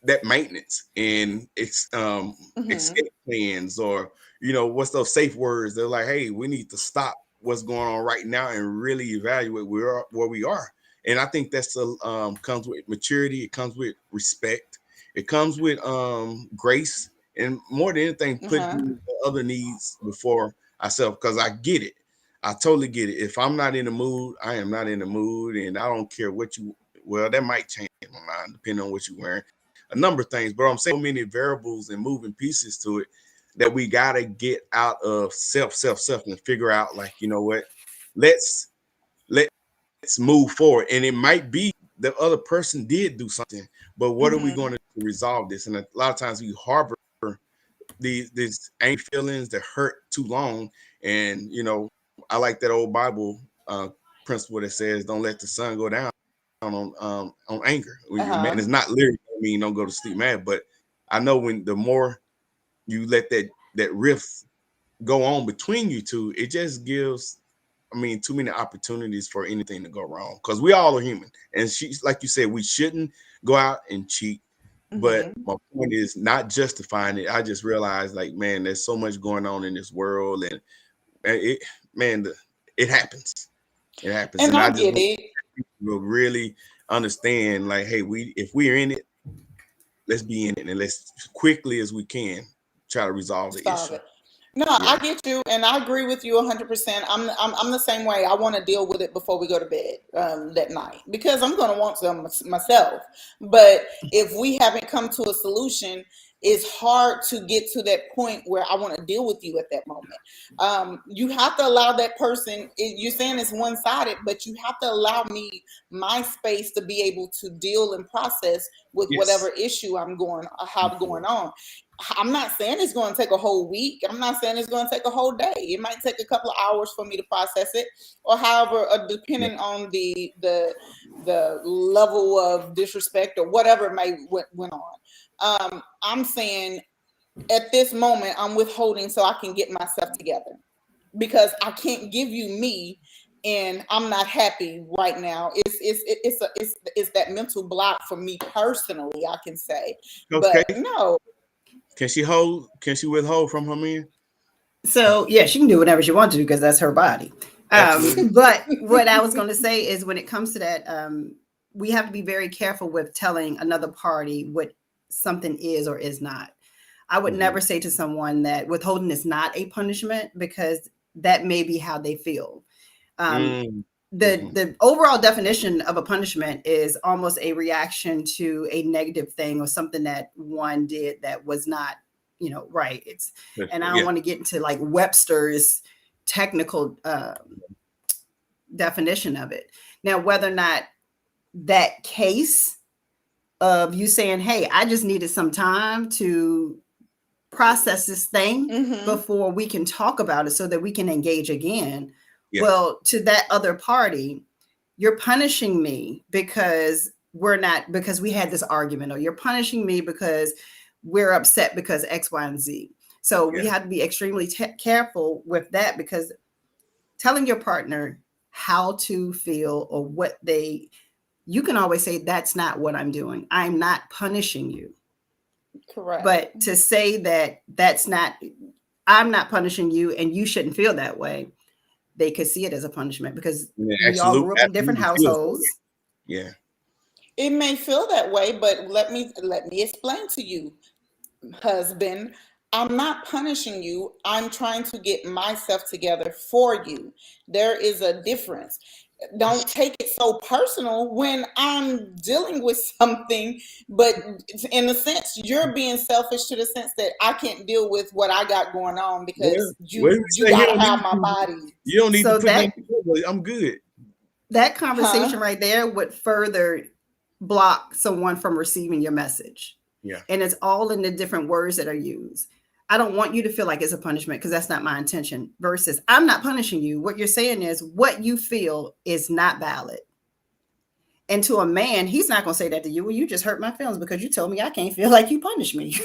that maintenance and escape plans, or what's those safe words? They're like, hey, we need to stop what's going on right now and really evaluate where we are. And I think that's comes with maturity. It comes with respect. It comes with grace, and more than anything, putting other needs before ourselves. Because I get it. I totally get it. If I'm not in the mood, I am not in the mood, and I don't care what that might change my mind depending on what you're wearing. A number of things, but I'm saying so many variables and moving pieces to it that we got to get out of self and figure out, like, what, let's move forward. And it might be the other person did do something, but what are we going to resolve this? And a lot of times we harbor these angry feelings that hurt too long. And, I like that old Bible principle that says, don't let the sun go down on anger. And it's not literally don't go to sleep mad, but I know when the more you let that rift go on between you two, it just gives too many opportunities for anything to go wrong, because we all are human. And she's like you said, we shouldn't go out and cheat. But my point is not justifying it. I just realized, like, man, there's so much going on in this world, and it happens. It happens. And I get it. Will really understand, like, hey, if we're in it, let's be in it, and let's quickly as we can try to resolve the issue. No, yeah. I get you, and I agree with you 100%. I'm the same way. I want to deal with it before we go to bed that night, because I'm going to want some myself. But if we haven't come to a solution, it's hard to get to that point where I want to deal with you at that moment. You have to allow that person, you're saying it's one-sided, but you have to allow me my space to be able to deal and process with whatever issue have going on. I'm not saying it's going to take a whole week. I'm not saying it's going to take a whole day. It might take a couple of hours for me to process it, or however, depending on the level of disrespect or whatever it may went on. I'm saying at this moment I'm withholding so I can get myself together, because I can't give you me and I'm not happy right now. It's that mental block for me personally, I can say. Okay. But no. Can she withhold from her man? So yeah, she can do whatever she wants to do because that's her body. But what I was going to say is, when it comes to that, we have to be very careful with telling another party what something is or is not. I would never say to someone that withholding is not a punishment, because that may be how they feel. The overall definition of a punishment is almost a reaction to a negative thing or something that one did that was not, right. And I don't want to get into like Webster's technical definition of it. Now, whether or not that case of you saying, hey, I just needed some time to process this thing before we can talk about it so that we can engage again. Yeah. Well, to that other party, you're punishing me because we had this argument, or you're punishing me because we're upset because X, Y, and Z. So we have to be extremely careful with that, because telling your partner how to feel or you can always say, that's not what I'm doing. I'm not punishing you. Correct. But to say I'm not punishing you and you shouldn't feel that way, they could see it as a punishment, because we all grew up in different households. Yeah. It may feel that way, but let me explain to you, husband. I'm not punishing you. I'm trying to get myself together for you. There is a difference. Don't take it so personal when I'm dealing with something, but in a sense, you're being selfish to the sense that I can't deal with what I got going on because you gotta have my body. You don't need to put that. I'm good. That conversation right there would further block someone from receiving your message. Yeah. And it's all in the different words that are used. I don't want you to feel like it's a punishment, because that's not my intention. Versus, I'm not punishing you. What you're saying is what you feel is not valid. And to a man, he's not going to say that to you. Well, you just hurt my feelings because you told me I can't feel like you punished me.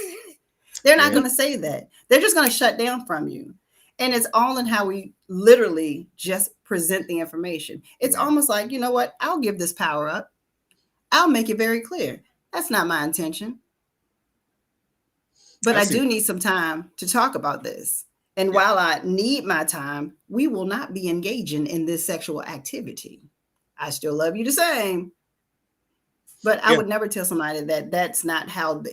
They're not going to say that. They're just going to shut down from you. And it's all in how we literally just present the information. It's almost like, you know what? I'll give this power up. I'll make it very clear. That's not my intention. But I do need some time to talk about this. And while I need my time, we will not be engaging in this sexual activity. I still love you the same. But I would never tell somebody that that's not how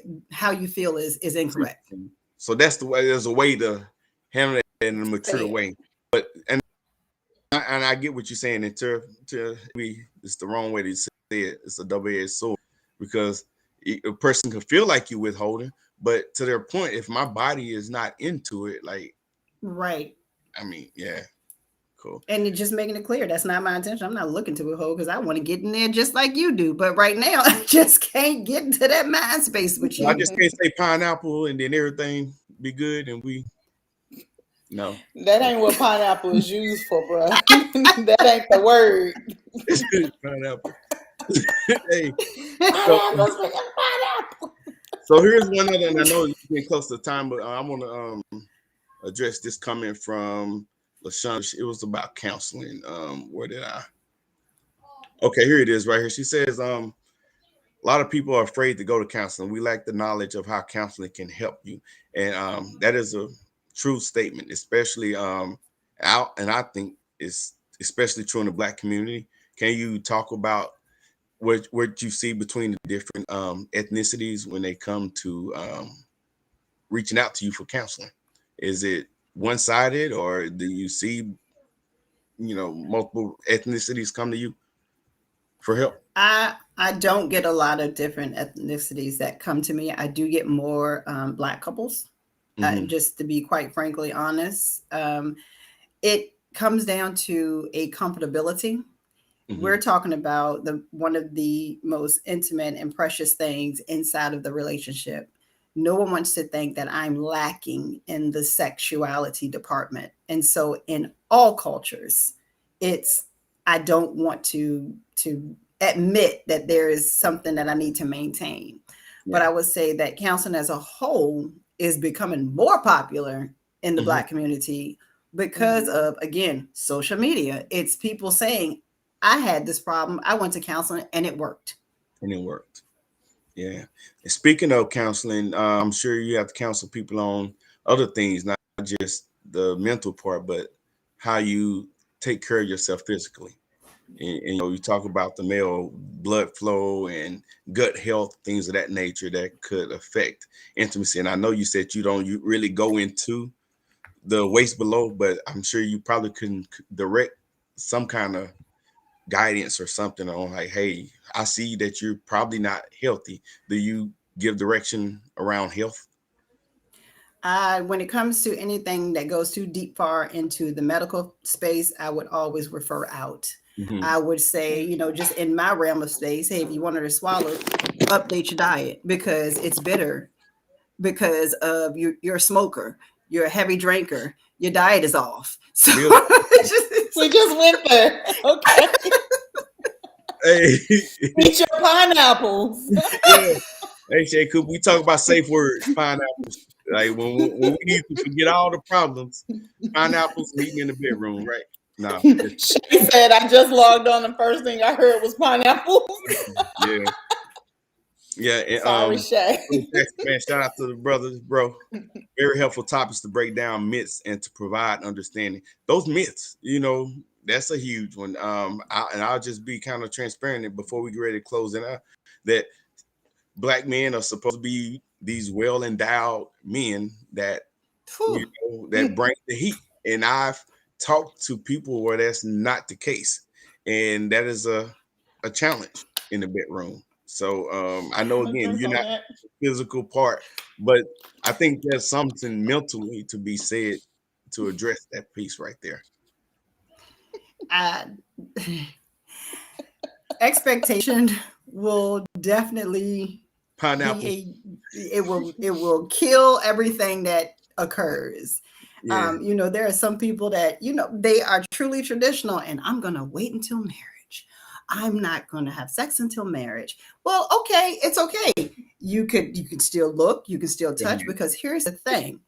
you feel is incorrect. So that's the way. There's a way to handle it in a mature way. But and I get what you're saying. And to me, it's the wrong way to say it. It's a double-edged sword, because a person can feel like you withholding, but to their point, if my body is not into it, like, right. I mean, yeah, cool. And you're just making it clear that's not my intention. I'm not looking to withhold because I want to get in there just like you do. But right now, I just can't get into that mind space with you. I just can't say pineapple and then everything be good, and no. That ain't what pineapple is used for, bro. That ain't the word. Pineapple. Hey. So here's one other, and I know you're getting close to time, but I want to address this comment from LaShawn. It was about counseling. Where did I? Okay, here it is right here. She says, a lot of people are afraid to go to counseling. We lack the knowledge of how counseling can help you. And that is a true statement, especially and I think it's especially true in the Black community. Can you talk about what you see between the different ethnicities when they come to reaching out to you for counseling? Is it one-sided, or do you see, multiple ethnicities come to you for help? I don't get a lot of different ethnicities that come to me. I do get more Black couples, just to be quite frankly honest. It comes down to a comfortability. We're talking about the one of the most intimate and precious things inside of the relationship. No one wants to think that I'm lacking in the sexuality department. And so in all cultures, it's I don't want to admit that there is something that I need to maintain. But I would say that counseling as a whole is becoming more popular in the Black community because of, again, social media. It's people saying, I had this problem, I went to counseling, and it worked. And it worked. Yeah. And speaking of counseling, I'm sure you have to counsel people on other things, not just the mental part, but how you take care of yourself physically. And you know, you talk about the male blood flow and gut health, things of that nature that could affect intimacy. And I know you said you really go into the waist below, but I'm sure you probably can direct some kind of guidance or something on like, hey, I see that you're probably not healthy. Do you give direction around health? When it comes to anything that goes too deep far into the medical space, I would always refer out. I would say, just in my realm of space, hey, if you wanted to swallow, update your diet because it's bitter, because of you're a smoker, you're a heavy drinker, your diet is off. So we just went there. Okay. Hey, Eat your pineapples. yeah. Hey, Shay, could we talk about safe words? Pineapples. Like when we need to forget all the problems, pineapples meeting in the bedroom, right? No. She said, I just logged on. The first thing I heard was pineapples. Yeah. Yeah. And, Sorry, Shay. man, shout out to the brothers, bro. Very helpful topics to break down myths and to provide understanding. Those myths, that's a huge one. I'll just be kind of transparent before we get ready to close it out that Black men are supposed to be these well endowed men that that bring the heat. And I've talked to people where that's not the case, and that is a challenge in the bedroom. So I know again you're not the physical part, but I think there's something mentally to be said to address that piece right there. Expectation will definitely Pineapple. it will kill everything that occurs. Yeah. There are some people that they are truly traditional, and I'm gonna wait until marriage. I'm not gonna have sex until marriage. Well, okay, it's okay. You can still look, you can still touch, because here's the thing: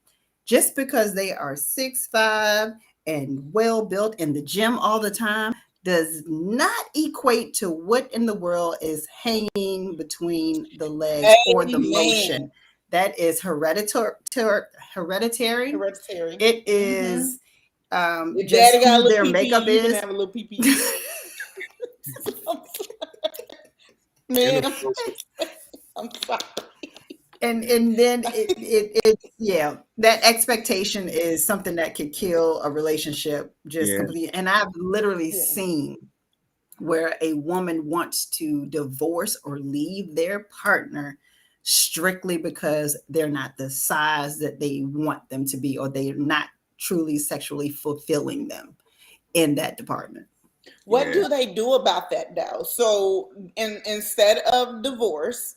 just because they are 6'5" and well built in the gym all the time does not equate to what in the world is hanging between the legs or the motion. That is hereditary. It is If just daddy got a who little their pee-pee, makeup you can is. have a little pee-pee. Man, I'm sorry. And then it that expectation is something that could kill a relationship just completely. And I've literally seen where a woman wants to divorce or leave their partner strictly because they're not the size that they want them to be, or they're not truly sexually fulfilling them in that department. What do they do about that though? So instead of divorce,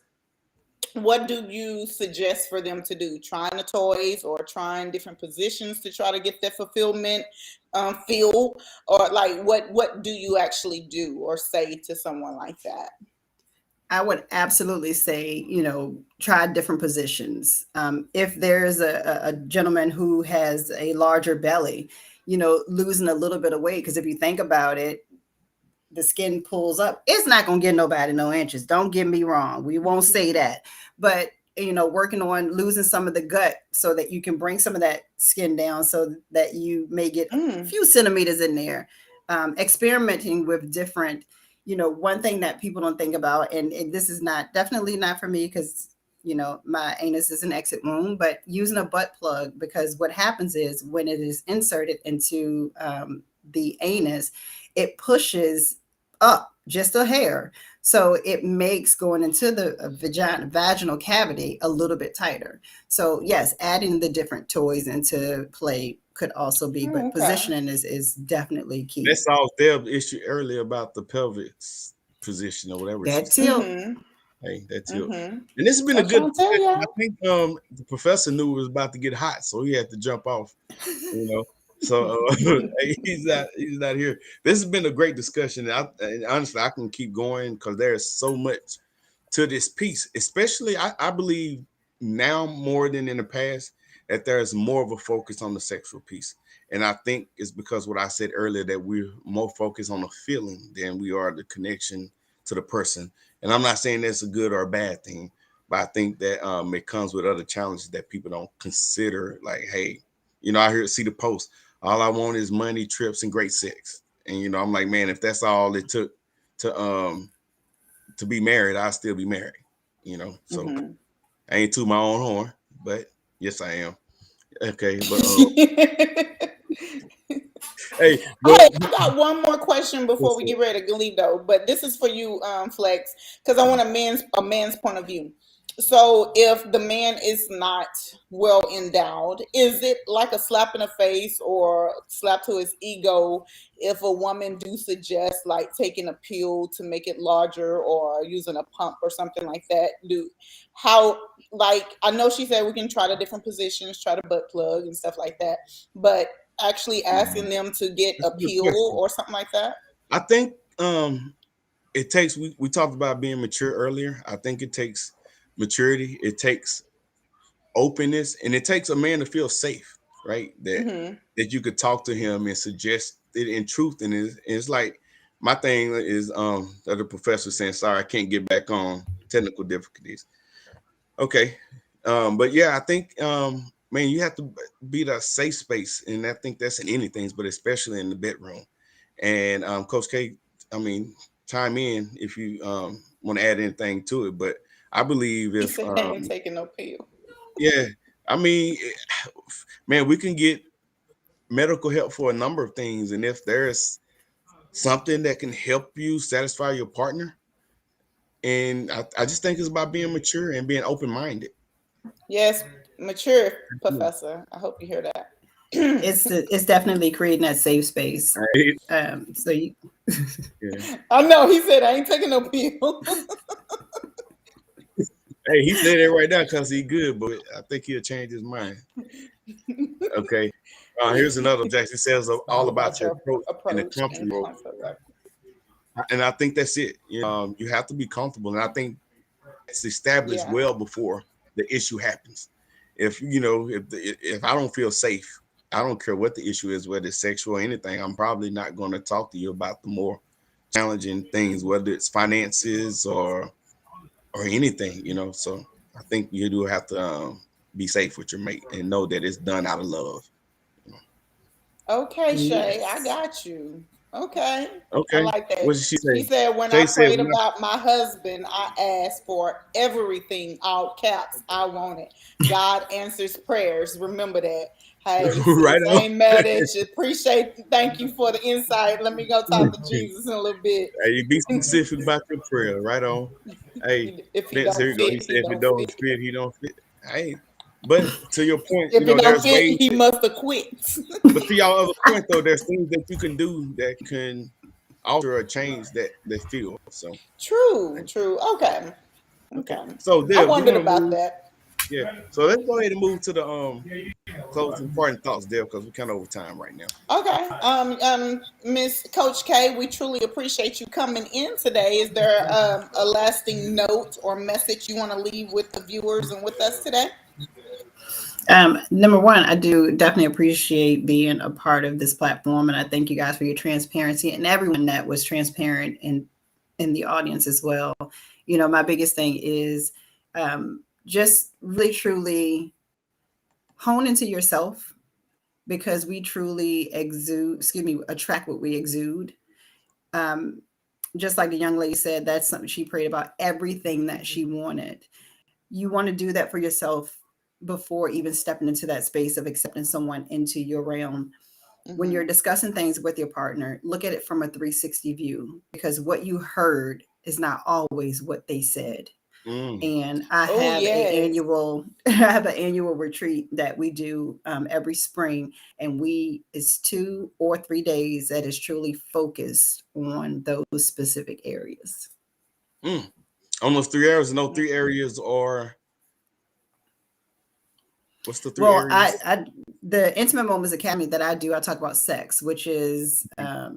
what do you suggest for them to do? Trying the toys or trying different positions to try to get that fulfillment feel? Or like what do you actually do or say to someone like that? I would absolutely say, try different positions. If there's a gentleman who has a larger belly, losing a little bit of weight, because if you think about it, the skin pulls up. It's not going to get nobody no inches. Don't get me wrong. We won't say that. But, working on losing some of the gut so that you can bring some of that skin down so that you may get a few centimeters in there. Experimenting with different, one thing that people don't think about, and this is definitely not for me because, my anus is an exit wound, but using a butt plug, because what happens is when it is inserted into the anus, it pushes up just a hair. So it makes going into the vaginal cavity a little bit tighter. So yes, adding the different toys into play could also be, but positioning is definitely key. That solves Deb's issue earlier about the pelvic position or whatever. That tilt. Hey, that's it. And this has been a good discussion. I think the professor knew it was about to get hot, so he had to jump off. So he's not here. This has been a great discussion. And honestly, I can keep going because there's so much to this piece, especially I believe now more than in the past that there's more of a focus on the sexual piece. And I think it's because what I said earlier, that we're more focused on the feeling than we are the connection to the person. And I'm not saying that's a good or a bad thing, but I think that it comes with other challenges that people don't consider. Like, hey, I see the post, all I want is money, trips, and great sex. And, I'm like, man, if that's all it took to be married, I'll still be married, So I ain't to my own horn, but yes, I am. Okay, but hey, I got one more question before we get ready to leave, though. But this is for you, Flex, because I want a man's point of view. So, if the man is not well endowed, is it like a slap in the face or slap to his ego if a woman do suggest like taking a pill to make it larger or using a pump or something like that? I know she said we can try the different positions, try the butt plug and stuff like that, but actually asking them to get a pill or something like that? I think it takes, we talked about being mature earlier. I think it takes maturity, it takes openness, and it takes a man to feel safe, right? That you could talk to him and suggest it in truth. And it's like, my thing is that the professor saying, sorry, I can't get back on, technical difficulties. Okay. But yeah, I think man, you have to be the safe space, and I think that's in anything, but especially in the bedroom. And Coach K, chime in if you want to add anything to it. But I believe if he said I ain't taking no pill. Yeah, man, we can get medical help for a number of things, and if there's something that can help you satisfy your partner, and I just think it's about being mature and being open-minded. Yes, mature, Professor. I hope you hear that. It's definitely creating that safe space. Right. So you. Yeah. I know he said I ain't taking no pill. Hey, he said that right now because he's good, but I think he'll change his mind. Okay. Here's another. Jackson says all about your approach and the comfortable. And I think that's it. You have to be comfortable, and I think it's established well before the issue happens. If I don't feel safe, I don't care what the issue is, whether it's sexual or anything, I'm probably not going to talk to you about the more challenging things, whether it's finances or anything, So I think you do have to be safe with your mate and know that it's done out of love. Okay, Shay, I got you. Okay. I like that. What did she say? She said, when I prayed about my husband, I asked for everything, all caps. I want it. God answers prayers. Remember that. Hey, right I ain't mad at you. Thank you for the insight. Let me go talk to Jesus in a little bit. Hey, you be specific about your prayer. Right on. Hey, if he Vince, don't here you go. fit, He said if it don't fit, he don't fit. Hey, but to your point, if it don't there's fit, ways he must have quit. But to y'all other point though, there's things that you can do that can alter or change that feel. So True. Okay. So I wondered about that. Yeah. So let's go ahead and move to the closing parting thoughts, Dale, because we're kind of over time right now. Okay. Miss Coach K, we truly appreciate you coming in today. Is there a lasting note or message you want to leave with the viewers and with us today? Number one, I do definitely appreciate being a part of this platform, and I thank you guys for your transparency and everyone that was transparent in the audience as well. My biggest thing is just really truly hone into yourself, because we truly attract what we exude. Just like the young lady said, that's something she prayed about, everything that she wanted. You want to do that for yourself before even stepping into that space of accepting someone into your realm. when you're discussing things with your partner, look at it from a 360 view, because what you heard is not always what they said. And I have I have an annual retreat that we do every spring, and it's 2 or 3 days that is truly focused on those specific areas. On those 3 areas, and those 3 areas are, what's the 3 areas? The Intimate Moments Academy that I do, I talk about sex, which is I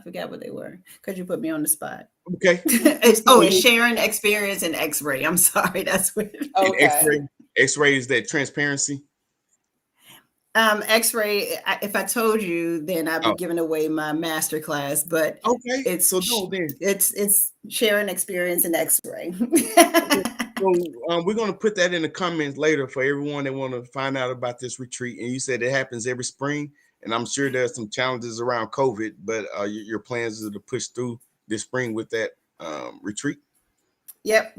forgot what they were because you put me on the spot. Okay. It's sharing experience and X-ray. I'm sorry, that's what. Okay. X-ray is that transparency. X-ray. If I told you, then I'd be giving away my master class. But okay, it's sharing experience and X-ray. So we're going to put that in the comments later for everyone that want to find out about this retreat. And you said it happens every spring, and I'm sure there's some challenges around COVID, but your plans are to push through this spring with that retreat. Yep,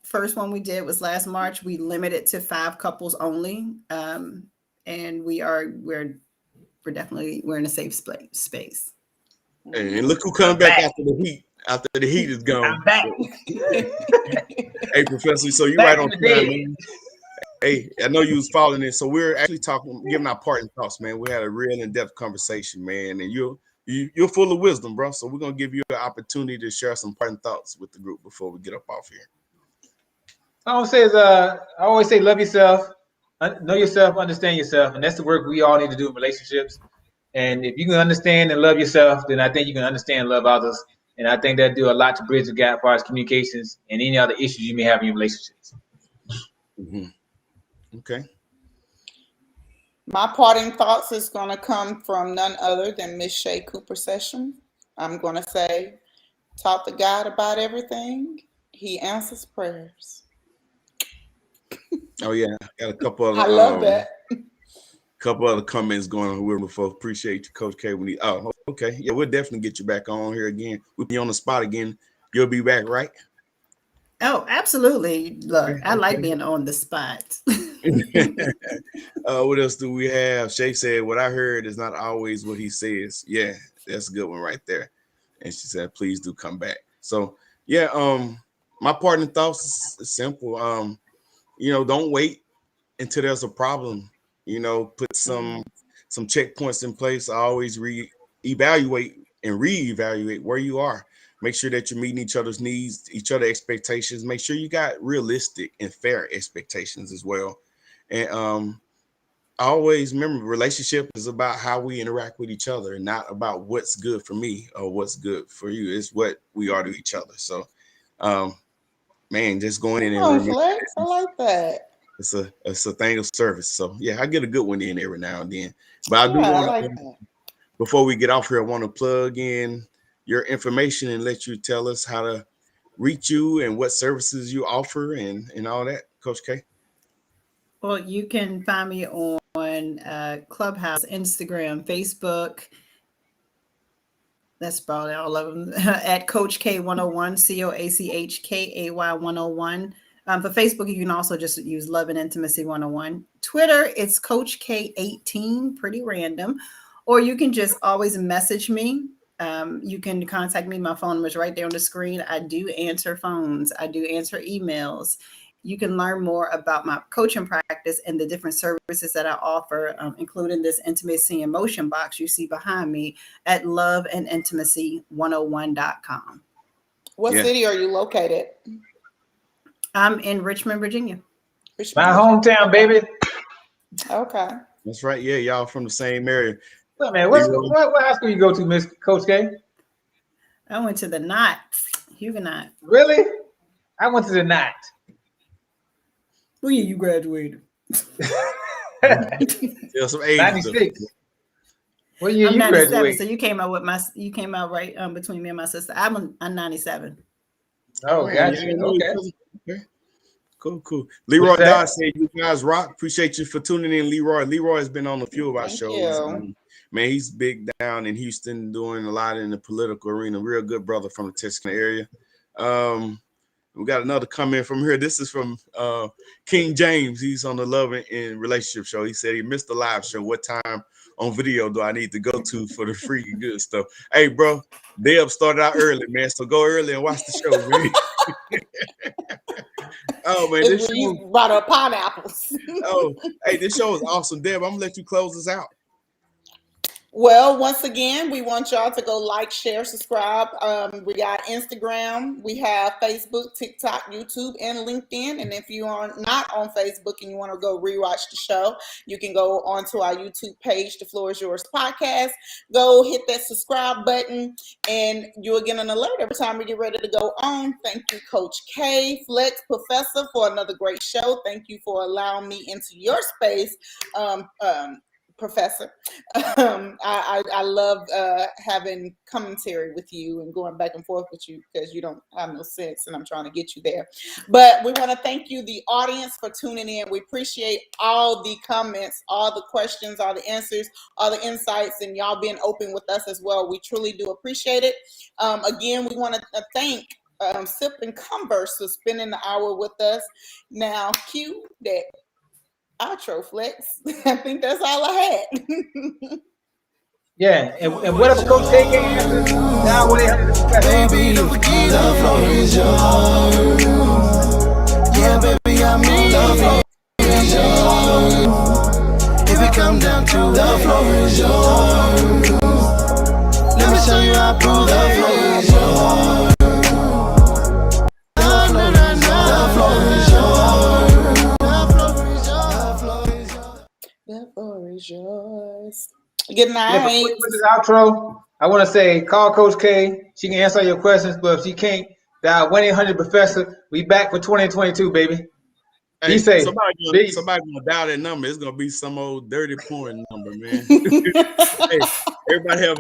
first one we did was last March. We limited to 5 couples only, and we're in a safe space. And look who comes back after the heat. After the heat is gone. I'm back. Hey, Professor, so you're right on time, man. Hey, I know you was following it. So we're actually giving our parting thoughts, man. We had a real in-depth conversation, man. And you're full of wisdom, bro. So we're going to give you an opportunity to share some parting thoughts with the group before we get up off here. I always say love yourself, know yourself, understand yourself. And that's the work we all need to do in relationships. And if you can understand and love yourself, then I think you can understand and love others. And I think that do a lot to bridge the gap as far as communications and any other issues you may have in your relationships. Okay. My parting thoughts is going to come from none other than Miss Shay Cooper Session. I'm going to say, talk to God about everything. He answers prayers. Oh yeah, got a couple of I love that. Couple other comments going on here before. Appreciate you, Coach K. Okay, yeah, we'll definitely get you back on here again. We'll be on the spot again. You'll be back, right? Oh, absolutely. Look, I like being on the spot. What else do we have? Shay said, "What I heard is not always what he says." Yeah, that's a good one right there. And she said, "Please do come back." So yeah, my parting thoughts is simple. Don't wait until there's a problem. Put some checkpoints in place. I always evaluate and reevaluate where you are. Make sure that you're meeting each other's needs, each other's expectations. Make sure you got realistic and fair expectations as well. And I always remember, relationship is about how we interact with each other, and not about what's good for me or what's good for you. It's what we are to each other. So, man, just going in and remember, I like that. It's a thing of service. So yeah, I get a good one in every now and then. But I do want to, before we get off here, I want to plug in your information and let you tell us how to reach you and what services you offer and all that, Coach K. Well, you can find me on Clubhouse, Instagram, Facebook. That's probably all of them. At Coach K 101, COACHKAY 101. For Facebook, you can also just use Love and Intimacy 101. Twitter, it's Coach K 18, pretty random. Or you can just always message me. You can contact me. My phone number is right there on the screen. I do answer phones. I do answer emails. You can learn more about my coaching practice and the different services that I offer, including this Intimacy in Motion box you see behind me at loveandintimacy101.com. What city are you located? I'm in Richmond, Virginia. My hometown, baby. Okay. That's right. Yeah, y'all from the same area. Well, man, what high school you go to, Miss Coach K? I went to the Knot, Huguenot. Really? I went to the Knot. What year you graduated? There's some age 96. What year you 97, graduated? so you came out right between me and my sister. I'm 97. Oh, gotcha. Okay. Cool. Leroy Dodd said, "You guys rock. Appreciate you for tuning in, Leroy." Leroy has been on a few of our shows. Man, he's big down in Houston, doing a lot in the political arena. Real good brother from the Texas area. We got another comment from here. This is from King James. He's on the Love and Relationship show. He said he missed the live show. What time on video do I need to go to for the free good stuff? Hey, bro, Deb started out early, man. So go early and watch the show, man. Oh man, this You show. brought up pineapples. Oh, hey, this show is awesome, Deb. I'm gonna let you close us out. Well, once again, we want y'all to go like, share, subscribe. We got Instagram, we have Facebook, TikTok, YouTube, and LinkedIn. And if you are not on Facebook and you want to go rewatch the show, you can go onto our YouTube page, The Floor Is Yours Podcast. Go hit that subscribe button, and you'll get an alert every time we get ready to go on. Thank you, Coach K, Flex Professor, for another great show. Thank you for allowing me into your space. Professor. I love having commentary with you and going back and forth with you because you don't have no sense and I'm trying to get you there. But we want to thank you, the audience, for tuning in. We appreciate all the comments, all the questions, all the answers, all the insights, and y'all being open with us as well. We truly do appreciate it. Again, we want to thank Sip and Converse for spending the hour with us. Now, cue that outro, Flex. I think that's all I had. Yeah, and whatever Coach K can answer, now what they have to Baby, the floor is yours. Yeah, baby, I mean the floor is yours. If it come down to the floor is yours, let me show you how prove the floor is yours. The floor is yours. The floor is yours. Good night. Yeah, before you put this outro, I want to say call Coach K. She can answer your questions, but if she can't, dial 1-800-Professor. We back for 2022, baby. Hey, Be safe. Somebody gonna dial that number. It's gonna be some old dirty porn number, man. Hey, everybody have a